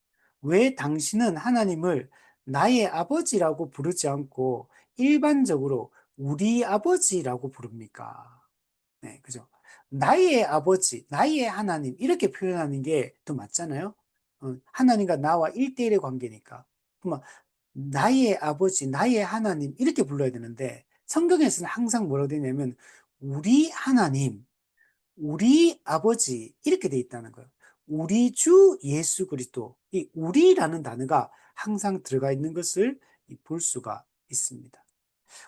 A: 왜 당신은 하나님을 나의 아버지라고 부르지 않고 일반적으로 우리 아버지라고 부릅니까? 네, 그죠? 나의 아버지, 나의 하나님, 이렇게 표현하는 게 더 맞잖아요? 하나님과 나와 1대1의 관계니까. 그러면 나의 아버지, 나의 하나님, 이렇게 불러야 되는데, 성경에서는 항상 뭐라고 되냐면, 우리 하나님, 우리 아버지, 이렇게 돼 있다는 거예요. 우리 주 예수 그리스도, 이 우리라는 단어가 항상 들어가 있는 것을 볼 수가 있습니다.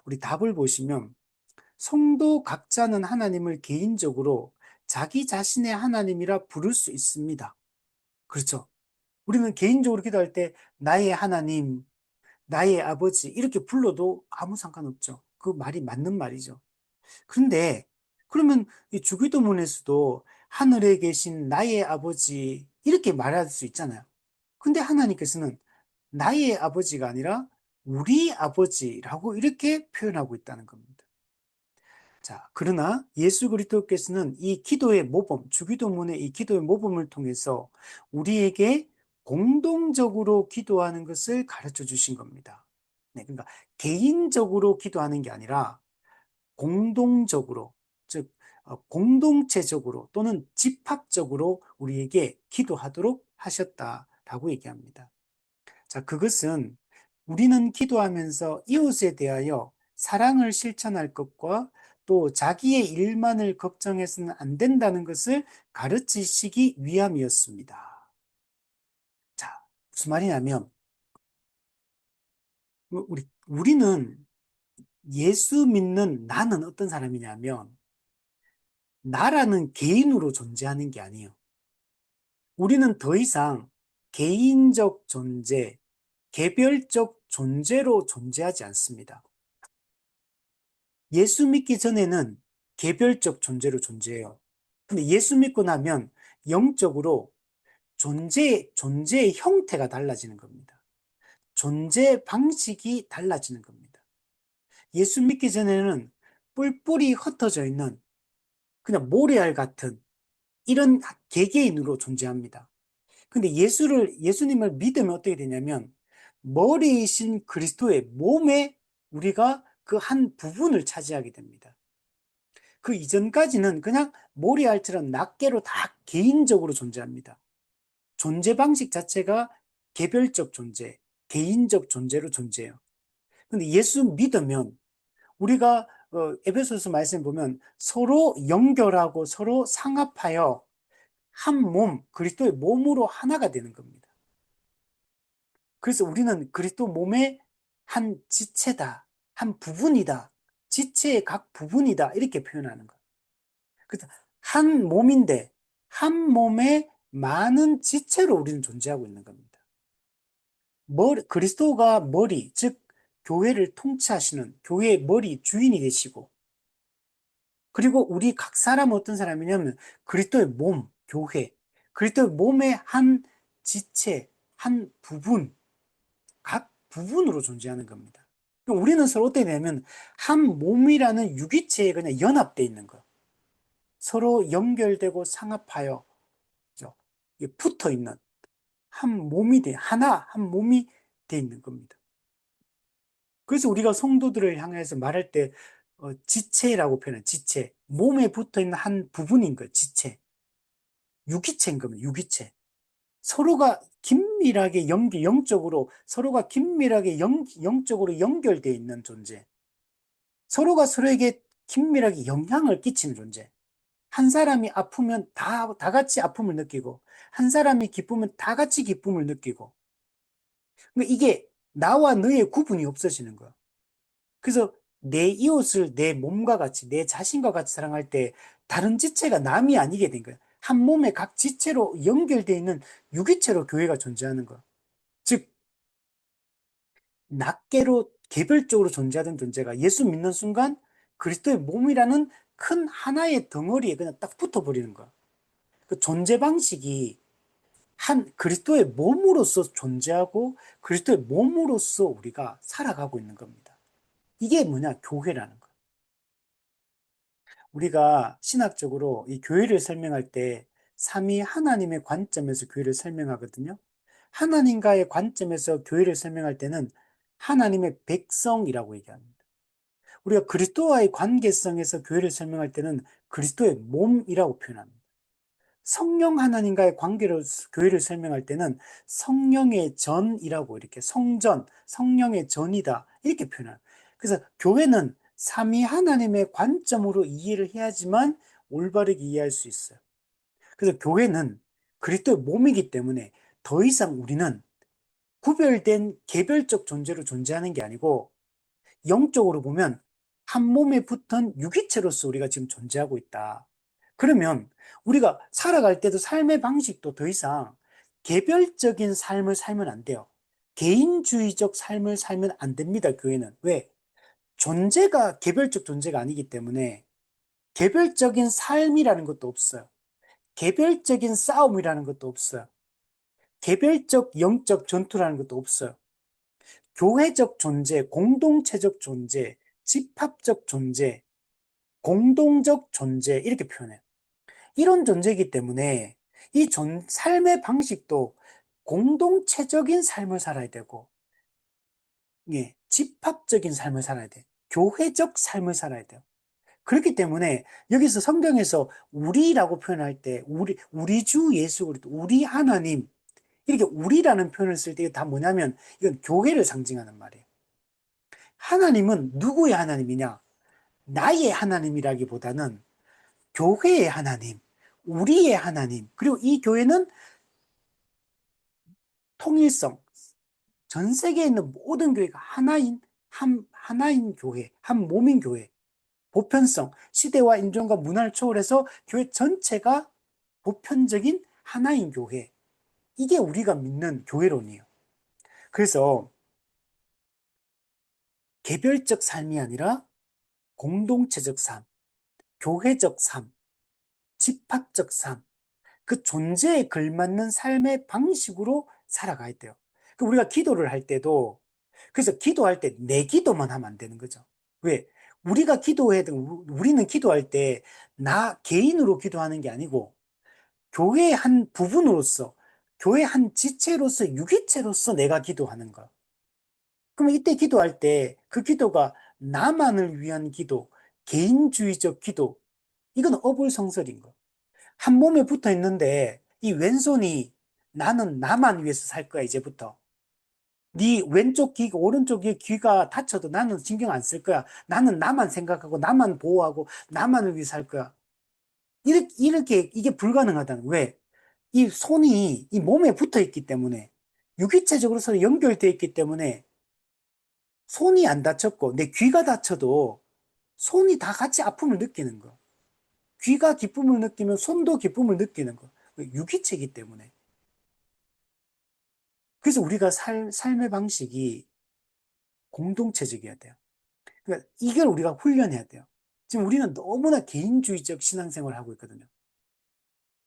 A: 우리 답을 보시면, 성도 각자는 하나님을 개인적으로 자기 자신의 하나님이라 부를 수 있습니다. 그렇죠? 우리는 개인적으로 기도할 때 나의 하나님, 나의 아버지 이렇게 불러도 아무 상관없죠. 그 말이 맞는 말이죠. 그런데 그러면 이 주기도문에서도 하늘에 계신 나의 아버지 이렇게 말할 수 있잖아요. 근데 하나님께서는 나의 아버지가 아니라 우리 아버지라고 이렇게 표현하고 있다는 겁니다. 자, 그러나 예수 그리스도께서는 이 기도의 모범, 주기도문의 이 기도의 모범을 통해서 우리에게 공동적으로 기도하는 것을 가르쳐 주신 겁니다. 네, 그러니까 개인적으로 기도하는 게 아니라 공동적으로, 즉 공동체적으로 또는 집합적으로 우리에게 기도하도록 하셨다라고 얘기합니다. 자, 그것은 우리는 기도하면서 이웃에 대하여 사랑을 실천할 것과 또 자기의 일만을 걱정해서는 안 된다는 것을 가르치시기 위함이었습니다. 자, 무슨 말이냐면, 우리는 예수 믿는 나는 어떤 사람이냐면, 나라는 개인으로 존재하는 게 아니에요. 우리는 더 이상 개인적 존재, 개별적 존재로 존재하지 않습니다. 예수 믿기 전에는 개별적 존재로 존재해요. 근데 예수 믿고 나면 영적으로 존재의 형태가 달라지는 겁니다. 존재 방식이 달라지는 겁니다. 예수 믿기 전에는 뿔뿔이 흩어져 있는 그냥 모래알 같은 이런 개개인으로 존재합니다. 근데 예수님을 믿으면 어떻게 되냐면 머리이신 그리스도의 몸에 우리가 그 한 부분을 차지하게 됩니다. 그 이전까지는 그냥 모리알처럼 낱개로 다 개인적으로 존재합니다. 존재 방식 자체가 개별적 존재, 개인적 존재로 존재해요. 근데 예수 믿으면 우리가 에베소서 말씀 보면 서로 연결하고 서로 상합하여 한 몸, 그리스도의 몸으로 하나가 되는 겁니다. 그래서 우리는 그리스도 몸의 한 지체다, 한 부분이다, 지체의 각 부분이다 이렇게 표현하는 거예요. 그래서 한 몸인데 한 몸의 많은 지체로 우리는 존재하고 있는 겁니다. 그리스도가 머리, 즉 교회를 통치하시는 교회의 머리 주인이 되시고, 그리고 우리 각 사람은 어떤 사람이냐면 그리스도의 몸, 교회, 그리스도의 몸의 한 지체, 한 부분, 각 부분으로 존재하는 겁니다. 우리는 서로 어떻게 되냐면 한 몸이라는 유기체에 그냥 연합되어 있는 거예요. 서로 연결되고 상합하여 붙어 있는 한 몸이 돼 있는 겁니다. 그래서 우리가 성도들을 향해서 말할 때 지체라고 표현해요. 지체, 몸에 붙어 있는 한 부분인 거예요. 지체, 유기체인 겁니다. 유기체. 서로가 긴밀하게 영적으로 서로가 긴밀하게 영적으로 연결되어 있는 존재. 서로가 서로에게 긴밀하게 영향을 끼치는 존재. 한 사람이 아프면 다 같이 아픔을 느끼고, 한 사람이 기쁘면 다 같이 기쁨을 느끼고. 그러니까 이게 나와 너의 구분이 없어지는 거야. 그래서 내 이웃을 내 몸과 같이, 내 자신과 같이 사랑할 때 다른 지체가 남이 아니게 된 거야. 한 몸의 각 지체로 연결되어 있는 유기체로 교회가 존재하는 거야. 즉, 낱개로 개별적으로 존재하던 존재가 예수 믿는 순간 그리스도의 몸이라는 큰 하나의 덩어리에 그냥 딱 붙어버리는 거야. 그 존재 방식이 한 그리스도의 몸으로서 존재하고 그리스도의 몸으로서 우리가 살아가고 있는 겁니다. 이게 뭐냐? 교회라는 거야. 우리가 신학적으로 이 교회를 설명할 때 삼위 하나님의 관점에서 교회를 설명하거든요. 하나님과의 관점에서 교회를 설명할 때는 하나님의 백성이라고 얘기합니다. 우리가 그리스도와의 관계성에서 교회를 설명할 때는 그리스도의 몸이라고 표현합니다. 성령 하나님과의 관계로 교회를 설명할 때는 성령의 전이라고 이렇게 성전, 성령의 전이다 이렇게 표현해요. 그래서 교회는 삼위 하나님의 관점으로 이해를 해야지만 올바르게 이해할 수 있어요. 그래서 교회는 그리스도의 몸이기 때문에 더 이상 우리는 구별된 개별적 존재로 존재하는 게 아니고 영적으로 보면 한 몸에 붙은 유기체로서 우리가 지금 존재하고 있다. 그러면 우리가 살아갈 때도 삶의 방식도 더 이상 개별적인 삶을 살면 안 돼요. 개인주의적 삶을 살면 안 됩니다, 교회는. 왜? 존재가 개별적 존재가 아니기 때문에 개별적인 삶이라는 것도 없어요. 개별적인 싸움이라는 것도 없어요. 개별적 영적 전투라는 것도 없어요. 교회적 존재, 공동체적 존재, 집합적 존재, 공동적 존재, 이렇게 표현해요. 이런 존재이기 때문에 이 삶의 방식도 공동체적인 삶을 살아야 되고, 예, 집합적인 삶을 살아야 돼. 교회적 삶을 살아야 돼요. 그렇기 때문에 여기서 성경에서 우리라고 표현할 때, 우리 주 예수 그리스도, 우리 하나님, 이렇게 우리라는 표현을 쓸 때 다 뭐냐면 이건 교회를 상징하는 말이에요. 하나님은 누구의 하나님이냐? 나의 하나님이라기보다는 교회의 하나님, 우리의 하나님, 그리고 이 교회는 통일성, 전 세계에 있는 모든 교회가 하나인 교회, 한 몸인 교회, 보편성, 시대와 인종과 문화를 초월해서 교회 전체가 보편적인 하나인 교회. 이게 우리가 믿는 교회론이에요. 그래서 개별적 삶이 아니라 공동체적 삶, 교회적 삶, 집합적 삶, 그 존재에 걸맞는 삶의 방식으로 살아가야 돼요. 우리가 기도를 할 때도, 그래서 기도할 때 내 기도만 하면 안 되는 거죠. 왜? 우리가 기도해야 되고, 우리는 기도할 때 나 개인으로 기도하는 게 아니고, 교회의 한 부분으로서, 교회의 한 지체로서, 유기체로서 내가 기도하는 거. 그러면 이때 기도할 때 그 기도가 나만을 위한 기도, 개인주의적 기도, 이건 어불성설인 거. 한 몸에 붙어 있는데 이 왼손이 나는 나만 위해서 살 거야, 이제부터. 네 왼쪽 귀, 오른쪽 귀가 다쳐도 나는 신경 안 쓸 거야. 나는 나만 생각하고 나만 보호하고 나만을 위해 살 거야. 이렇게 이게 불가능하다는. 왜? 이 손이 이 몸에 붙어 있기 때문에 유기체적으로 서로 연결되어 있기 때문에 손이 안 다쳤고 내 귀가 다쳐도 손이 다 같이 아픔을 느끼는 거. 귀가 기쁨을 느끼면 손도 기쁨을 느끼는 거. 유기체이기 때문에. 그래서 우리가 삶의 방식이 공동체적이어야 돼요. 그러니까 이걸 우리가 훈련해야 돼요. 지금 우리는 너무나 개인주의적 신앙생활을 하고 있거든요.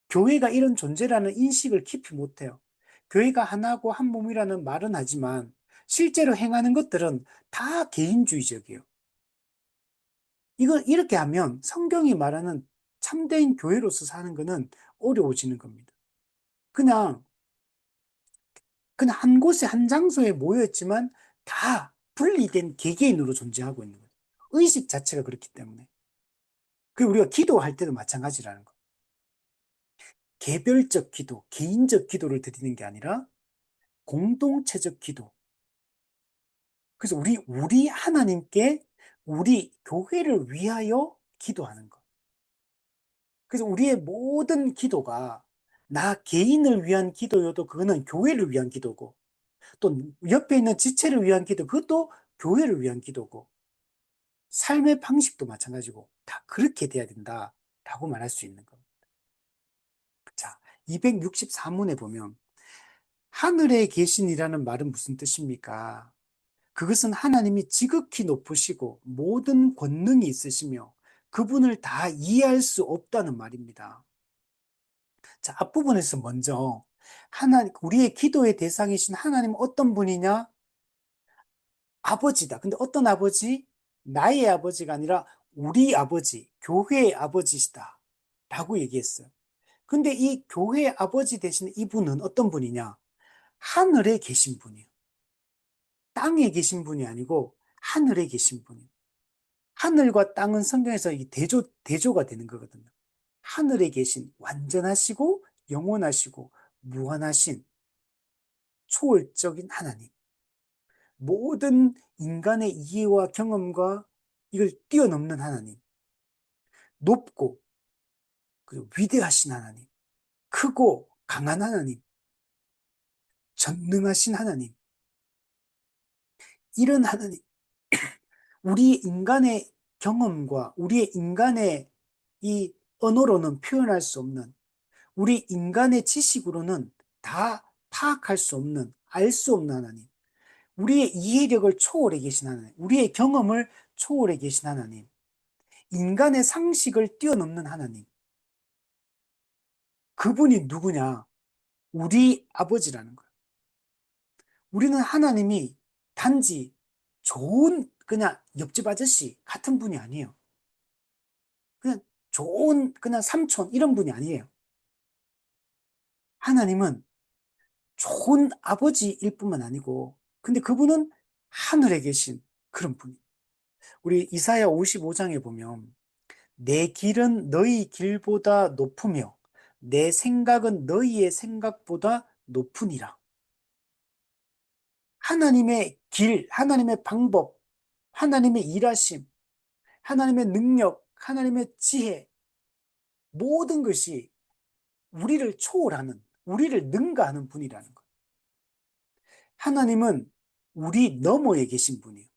A: 교회가 이런 존재라는 인식을 깊이 못해요. 교회가 하나고 한 몸이라는 말은 하지만 실제로 행하는 것들은 다 개인주의적이에요. 이렇게 하면 성경이 말하는 참된 교회로서 사는 거는 어려워지는 겁니다. 그냥 한 곳에 한 장소에 모여있지만 다 분리된 개개인으로 존재하고 있는 거죠. 의식 자체가 그렇기 때문에. 그리고 우리가 기도할 때도 마찬가지라는 거. 개별적 기도, 개인적 기도를 드리는 게 아니라 공동체적 기도. 그래서 우리 하나님께 우리 교회를 위하여 기도하는 것. 그래서 우리의 모든 기도가 나 개인을 위한 기도여도 그거는 교회를 위한 기도고, 또 옆에 있는 지체를 위한 기도, 그것도 교회를 위한 기도고, 삶의 방식도 마찬가지고 다 그렇게 돼야 된다라고 말할 수 있는 겁니다. 자, 264문에 보면 하늘에 계신이라는 말은 무슨 뜻입니까? 그것은 하나님이 지극히 높으시고 모든 권능이 있으시며 그분을 다 이해할 수 없다는 말입니다. 자, 앞부분에서 먼저 우리의 기도의 대상이신 하나님은 어떤 분이냐? 아버지다. 근데 어떤 아버지? 나의 아버지가 아니라 우리 아버지, 교회의 아버지시다. 라고 얘기했어요. 근데 이 교회의 아버지 대신 이분은 어떤 분이냐? 하늘에 계신 분이에요. 땅에 계신 분이 아니고 하늘에 계신 분이에요. 하늘과 땅은 성경에서 이 대조가 되는 거거든요. 하늘에 계신 완전하시고 영원하시고 무한하신 초월적인 하나님. 모든 인간의 이해와 경험과 이걸 뛰어넘는 하나님. 높고 그리고 위대하신 하나님. 크고 강한 하나님. 전능하신 하나님. 이런 하나님. 우리 인간의 경험과 우리의 인간의 이 언어로는 표현할 수 없는, 우리 인간의 지식으로는 다 파악할 수 없는, 알 수 없는 하나님. 우리의 이해력을 초월해 계신 하나님. 우리의 경험을 초월해 계신 하나님. 인간의 상식을 뛰어넘는 하나님. 그분이 누구냐? 우리 아버지라는 거예요. 우리는 하나님이 단지 좋은 그냥 옆집 아저씨 같은 분이 아니에요. 그냥 좋은 그냥 삼촌 이런 분이 아니에요. 하나님은 좋은 아버지일 뿐만 아니고, 근데 그분은 하늘에 계신 그런 분이에요. 우리 이사야 55장에 보면 내 길은 너희 길보다 높으며 내 생각은 너희의 생각보다 높으니라. 하나님의 길, 하나님의 방법, 하나님의 일하심, 하나님의 능력, 하나님의 지혜, 모든 것이 우리를 초월하는, 우리를 능가하는 분이라는 거예요. 하나님은 우리 너머에 계신 분이에요.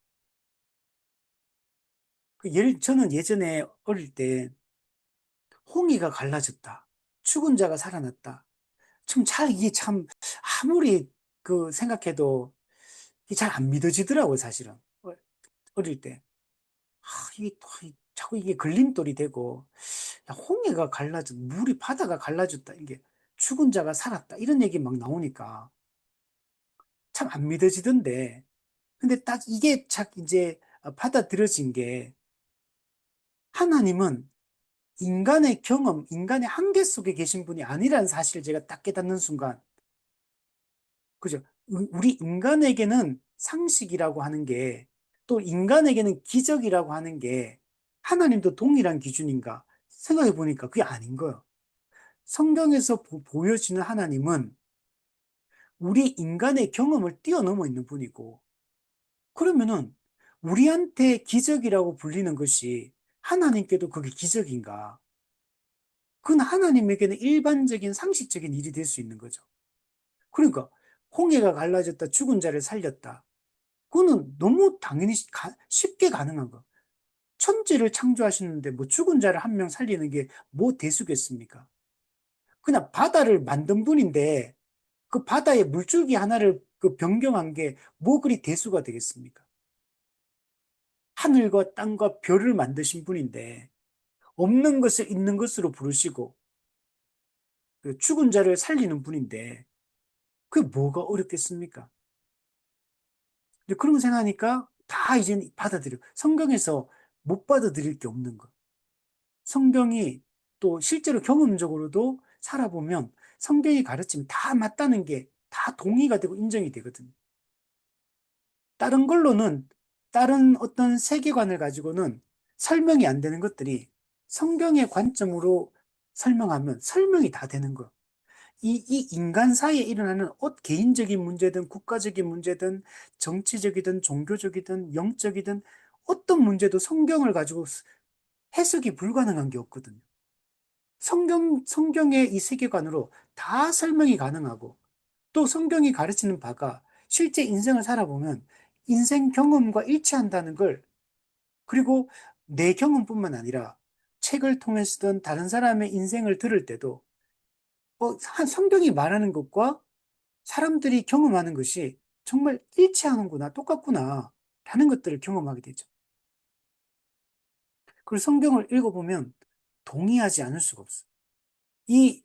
A: 저는 예전에 어릴 때 홍해가 갈라졌다. 죽은 자가 살아났다. 이게 참, 아무리 생각해도 이게 잘 안 믿어지더라고요, 사실은. 어릴 때. 이게 자꾸 이게 걸림돌이 되고, 야, 홍해가 갈라졌, 바다가 갈라졌다. 이게 죽은 자가 살았다. 이런 얘기 막 나오니까 참 안 믿어지던데. 근데 딱 이게 착 이제 받아들여진 게 하나님은 인간의 경험, 인간의 한계 속에 계신 분이 아니라는 사실을 제가 딱 깨닫는 순간, 그죠? 우리 인간에게는 상식이라고 하는 게, 또 인간에게는 기적이라고 하는 게 하나님도 동일한 기준인가 생각해 보니까 그게 아닌 거예요. 성경에서 보여지는 하나님은 우리 인간의 경험을 뛰어넘어 있는 분이고, 그러면은 우리한테 기적이라고 불리는 것이 하나님께도 그게 기적인가? 그건 하나님에게는 일반적인 상식적인 일이 될 수 있는 거죠. 그러니까 홍해가 갈라졌다, 죽은 자를 살렸다. 그거는 너무 당연히 쉽게 가능한 거. 천지를 창조하시는데 뭐 죽은 자를 한 명 살리는 게 뭐 대수겠습니까? 그냥 바다를 만든 분인데 그 바다의 물줄기 하나를 변경한 게 뭐 그리 대수가 되겠습니까? 하늘과 땅과 별을 만드신 분인데 없는 것을 있는 것으로 부르시고 그 죽은 자를 살리는 분인데 그게 뭐가 어렵겠습니까? 근데 그런 거 생각하니까 다 이제 받아들여. 성경에서 못 받아들일 게 없는 거. 성경이 또 실제로 경험적으로도 살아보면 성경이 가르치면 다 맞다는 게 다 동의가 되고 인정이 되거든요. 다른 걸로는, 다른 어떤 세계관을 가지고는 설명이 안 되는 것들이 성경의 관점으로 설명하면 설명이 다 되는 거예요. 이 인간 사이에 일어나는 개인적인 문제든 국가적인 문제든 정치적이든 종교적이든 영적이든 어떤 문제도 성경을 가지고 해석이 불가능한 게 없거든요. 성경의 이 세계관으로 다 설명이 가능하고, 또 성경이 가르치는 바가 실제 인생을 살아보면 인생 경험과 일치한다는 걸, 그리고 내 경험뿐만 아니라 책을 통해서든 다른 사람의 인생을 들을 때도 성경이 말하는 것과 사람들이 경험하는 것이 정말 일치하는구나, 똑같구나 라는 것들을 경험하게 되죠. 그리고 성경을 읽어보면 동의하지 않을 수가 없어요. 이,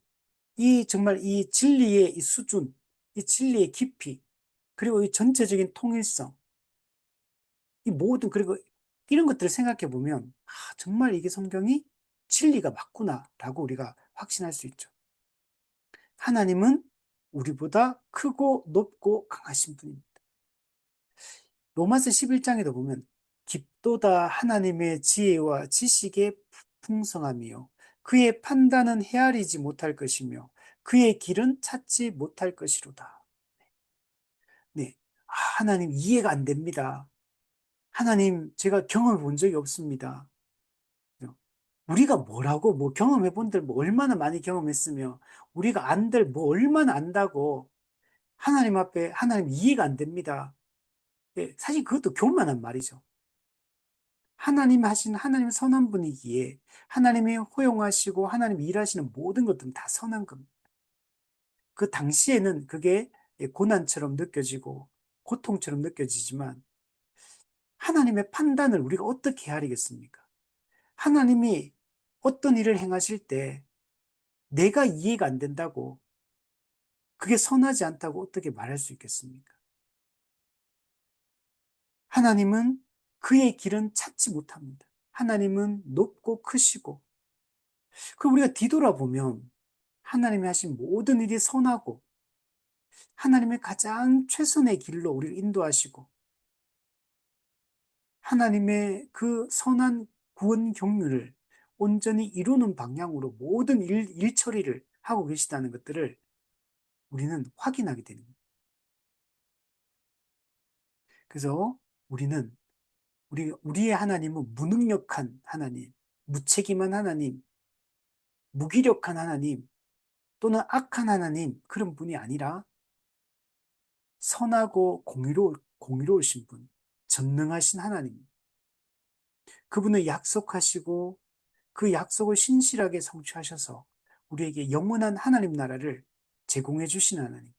A: 정말 이 진리의 이 수준, 이 진리의 깊이, 그리고 이 전체적인 통일성, 이 모든, 그리고 이런 것들을 생각해 보면, 정말 이게 성경이 진리가 맞구나라고 우리가 확신할 수 있죠. 하나님은 우리보다 크고 높고 강하신 분입니다. 로마서 11장에도 보면 깊도다 하나님의 지혜와 지식의 풍성함이요 그의 판단은 헤아리지 못할 것이며 그의 길은 찾지 못할 것이로다. 네. 하나님 이해가 안 됩니다. 하나님 제가 경험해 본 적이 없습니다. 우리가 뭐라고 뭐 경험해 본들 뭐 얼마나 많이 경험했으며 우리가 안들 뭐 얼마나 안다고 하나님 앞에 하나님 이해가 안 됩니다. 예, 사실 그것도 교만한 말이죠. 하나님 하신 하나님 선한 분이기에 하나님이 허용하시고 하나님이 일하시는 모든 것들은 다 선한 겁니다. 그 당시에는 그게 고난처럼 느껴지고 고통처럼 느껴지지만 하나님의 판단을 우리가 어떻게 헤아리겠습니까? 하나님이 어떤 일을 행하실 때 내가 이해가 안 된다고 그게 선하지 않다고 어떻게 말할 수 있겠습니까? 하나님은 그의 길은 찾지 못합니다. 하나님은 높고 크시고 그 우리가 뒤돌아보면 하나님이 하신 모든 일이 선하고 하나님의 가장 최선의 길로 우리를 인도하시고 하나님의 그 선한 구원 경륜을 온전히 이루는 방향으로 모든 일 처리를 하고 계시다는 것들을 우리는 확인하게 됩니다. 그래서 우리는 우리의 하나님은 무능력한 하나님, 무책임한 하나님, 무기력한 하나님 또는 악한 하나님 그런 분이 아니라 선하고 공의로우신 분, 전능하신 하나님. 그분을 약속하시고 그 약속을 신실하게 성취하셔서 우리에게 영원한 하나님 나라를 제공해 주신 하나님.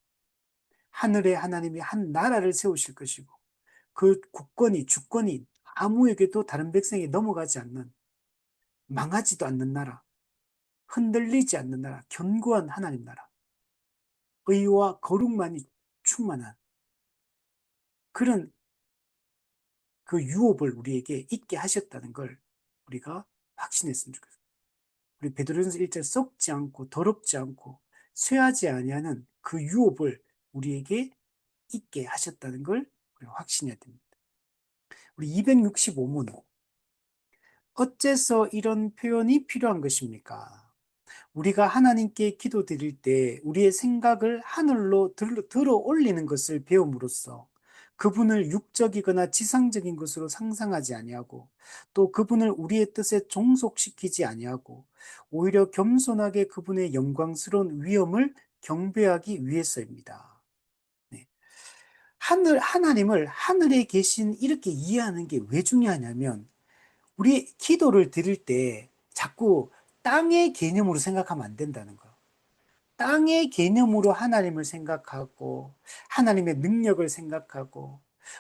A: 하늘의 하나님이 한 나라를 세우실 것이고 그 국권이 주권이 아무에게도 다른 백성에게 넘어가지 않는 망하지도 않는 나라, 흔들리지 않는 나라, 견고한 하나님 나라. 의와 거룩만이 충만한 그런 그 유업을 우리에게 있게 하셨다는 걸 우리가 확신했으면 좋겠어요. 우리 베드로전서 1절 썩지 않고 더럽지 않고 쇠하지 아니하는 그 유업을 우리에게 있게 하셨다는 걸 우리가 확신해야 됩니다. 우리 265문 어째서 이런 표현이 필요한 것입니까? 우리가 하나님께 기도드릴 때 우리의 생각을 하늘로 들어 올리는 것을 배움으로써 그분을 육적이거나 지상적인 것으로 상상하지 아니하고 또 그분을 우리의 뜻에 종속시키지 아니하고 오히려 겸손하게 그분의 영광스러운 위엄을 경배하기 위해서입니다. 네. 하나님을 하늘에 계신 이렇게 이해하는 게 왜 중요하냐면 우리 기도를 드릴 때 자꾸 땅의 개념으로 생각하면 안 된다는 거예요. 땅의 개념으로 하나님을 생각하고 하나님의 능력을 생각하고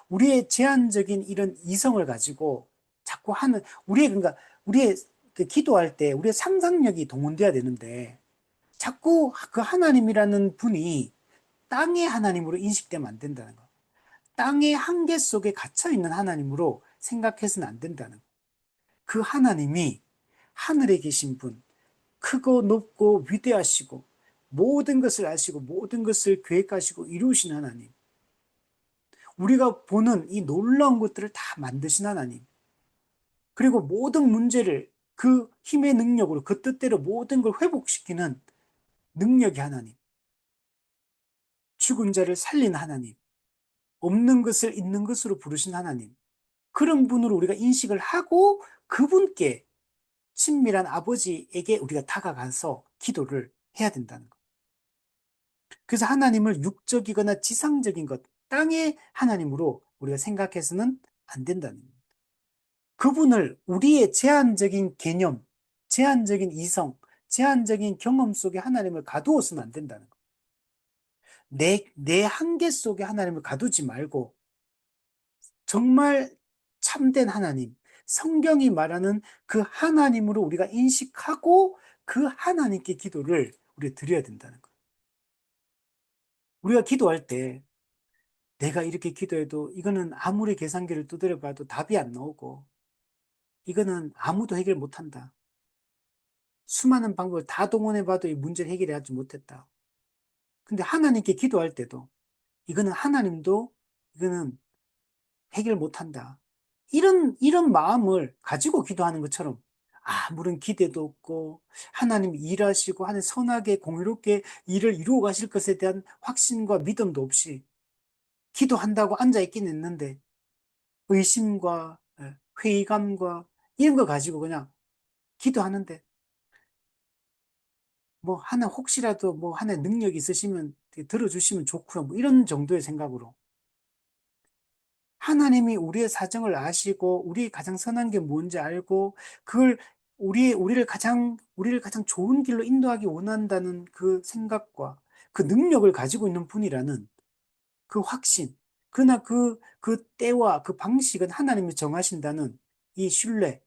A: 우리의 제한적인 이런 이성을 가지고 자꾸 하는 우리의 그 기도할 때 우리의 상상력이 동원돼야 되는데 자꾸 그 하나님이라는 분이 땅의 하나님으로 인식되면 안 된다는 거. 땅의 한계 속에 갇혀 있는 하나님으로 생각해서는 안 된다는 거. 그 하나님이 하늘에 계신 분, 크고 높고 위대하시고 모든 것을 아시고 모든 것을 계획하시고 이루신 하나님. 우리가 보는 이 놀라운 것들을 다 만드신 하나님. 그리고 모든 문제를 그 힘의 능력으로 그 뜻대로 모든 걸 회복시키는 능력의 하나님. 죽은 자를 살린 하나님. 없는 것을 있는 것으로 부르신 하나님. 그런 분으로 우리가 인식을 하고 그분께 친밀한 아버지에게 우리가 다가가서 기도를 해야 된다는 거. 그래서 하나님을 육적이거나 지상적인 것, 땅의 하나님으로 우리가 생각해서는 안 된다는 거예요. 그분을 우리의 제한적인 개념, 제한적인 이성, 제한적인 경험 속에 하나님을 가두어서는 안 된다는 거예요. 내 한계 속에 하나님을 가두지 말고 정말 참된 하나님, 성경이 말하는 그 하나님으로 우리가 인식하고 그 하나님께 기도를 우리가 드려야 된다는 거예요. 우리가 기도할 때 내가 이렇게 기도해도 이거는 아무리 계산기를 두드려 봐도 답이 안 나오고 이거는 아무도 해결 못 한다. 수많은 방법을 다 동원해 봐도 이 문제를 해결해 하지 못했다. 근데 하나님께 기도할 때도 이거는 하나님도 이거는 해결 못 한다. 이런 마음을 가지고 기도하는 것처럼 아무런 기대도 없고 하나님 일하시고 하나님 선하게 공의롭게 일을 이루어 가실 것에 대한 확신과 믿음도 없이 기도한다고 앉아 있긴 했는데 의심과 회의감과 이런 거 가지고 그냥 기도하는데 뭐 하나 혹시라도 뭐 하나 능력이 있으시면 들어주시면 좋고요. 뭐 이런 정도의 생각으로 하나님이 우리의 사정을 아시고 우리의 가장 선한 게 뭔지 알고 그걸 우리를 가장 좋은 길로 인도하기 원한다는 그 생각과 그 능력을 가지고 있는 분이라는 그 확신, 그러나 그 때와 그 방식은 하나님이 정하신다는 이 신뢰,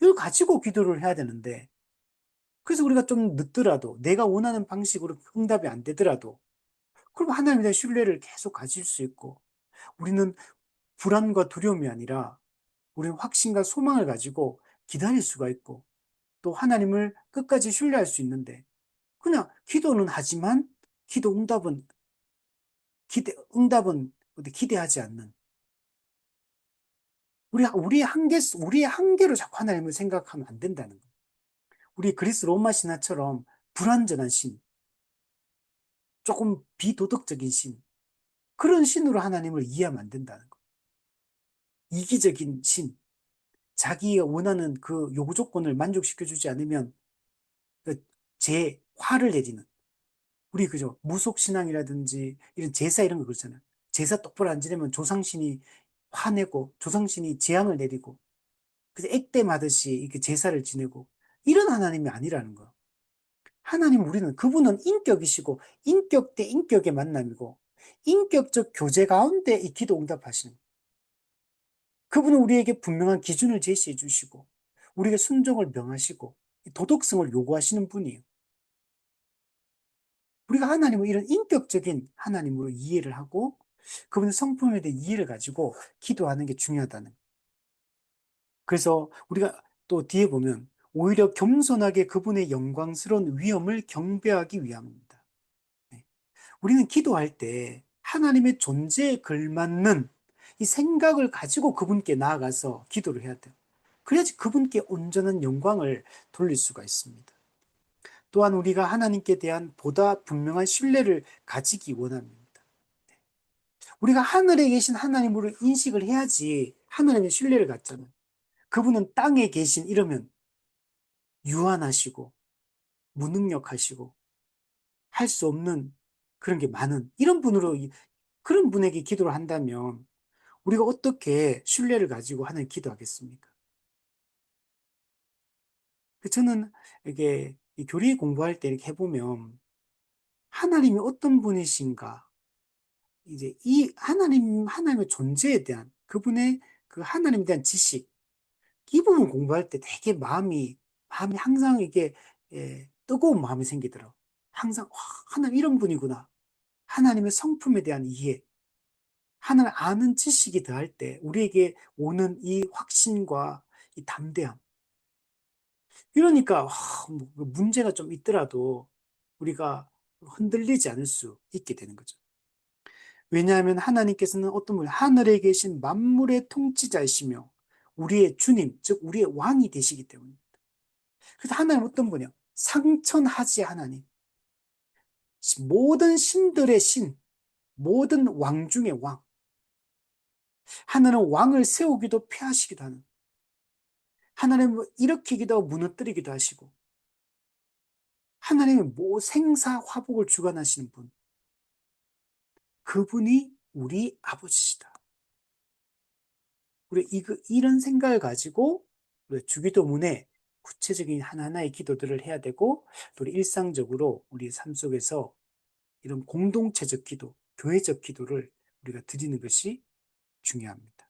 A: 이걸 가지고 기도를 해야 되는데, 그래서 우리가 좀 늦더라도, 내가 원하는 방식으로 응답이 안 되더라도, 그럼 하나님에 대한 신뢰를 계속 가질 수 있고, 우리는 불안과 두려움이 아니라, 우리는 확신과 소망을 가지고 기다릴 수가 있고, 또 하나님을 끝까지 신뢰할 수 있는데, 그냥 기도는 하지만, 기도 응답은 기대하지 않는, 우리의 한계로 자꾸 하나님을 생각하면 안 된다는 거예요. 우리 그리스 로마 신화처럼 불완전한 신, 조금 비도덕적인 신, 그런 신으로 하나님을 이해하면 안 된다는 거예요. 이기적인 신, 자기가 원하는 그 요구 조건을 만족시켜주지 않으면 화를 내리는, 우리 그죠? 무속신앙이라든지 이런 제사 이런 거 그렇잖아요. 제사 똑바로 안 지내면 조상신이 화내고 조상신이 재앙을 내리고 그래서 액땜하듯이 이렇게 제사를 지내고 이런 하나님이 아니라는 거예요. 하나님 우리는 그분은 인격이시고 인격 대 인격의 만남이고 인격적 교제 가운데 이 기도 응답하시는 거예요. 그분은 우리에게 분명한 기준을 제시해 주시고 우리에게 순종을 명하시고 도덕성을 요구하시는 분이에요. 우리가 하나님을 이런 인격적인 하나님으로 이해를 하고 그분의 성품에 대한 이해를 가지고 기도하는 게 중요하다는 거예요. 그래서 우리가 또 뒤에 보면 오히려 겸손하게 그분의 영광스러운 위엄을 경배하기 위함입니다. 네. 우리는 기도할 때 하나님의 존재에 걸맞는 이 생각을 가지고 그분께 나아가서 기도를 해야 돼요. 그래야지 그분께 온전한 영광을 돌릴 수가 있습니다. 또한 우리가 하나님께 대한 보다 분명한 신뢰를 가지기 원합니다. 우리가 하늘에 계신 하나님으로 인식을 해야지 하나님의 신뢰를 갖잖아요. 그분은 땅에 계신 이러면 유한하시고 무능력하시고 할 수 없는 그런 게 많은 이런 분으로 그런 분에게 기도를 한다면 우리가 어떻게 신뢰를 가지고 하나님 기도하겠습니까? 저는 이게 이 교리 공부할 때 이렇게 해보면 하나님이 어떤 분이신가 이제 이 하나님의 존재에 대한 그분의 그 하나님에 대한 지식 이 부분 공부할 때 되게 마음이 항상 이게 뜨거운 마음이 생기더라고. 항상 와, 하나님 이런 분이구나. 하나님의 성품에 대한 이해, 하나님 아는 지식이 더할 때 우리에게 오는 이 확신과 이 담대함. 이러니까 뭐 문제가 좀 있더라도 우리가 흔들리지 않을 수 있게 되는 거죠. 왜냐하면 하나님께서는 어떤 분, 하늘에 계신 만물의 통치자이시며 우리의 주님, 즉 우리의 왕이 되시기 때문입니다. 그래서 하나님 어떤 분이요? 상천하지 하나님. 모든 신들의 신, 모든 왕 중의 왕. 하나는 왕을 세우기도 폐하시기도 하는, 하나님은 일으키기도 하고 무너뜨리기도 하시고, 하나님은 생사 화복을 주관하시는 분, 그분이 우리 아버지시다. 우리 이런 생각을 가지고 우리 주기도문에 구체적인 하나하나의 기도들을 해야 되고, 또 우리 일상적으로 우리 삶 속에서 이런 공동체적 기도, 교회적 기도를 우리가 드리는 것이 중요합니다.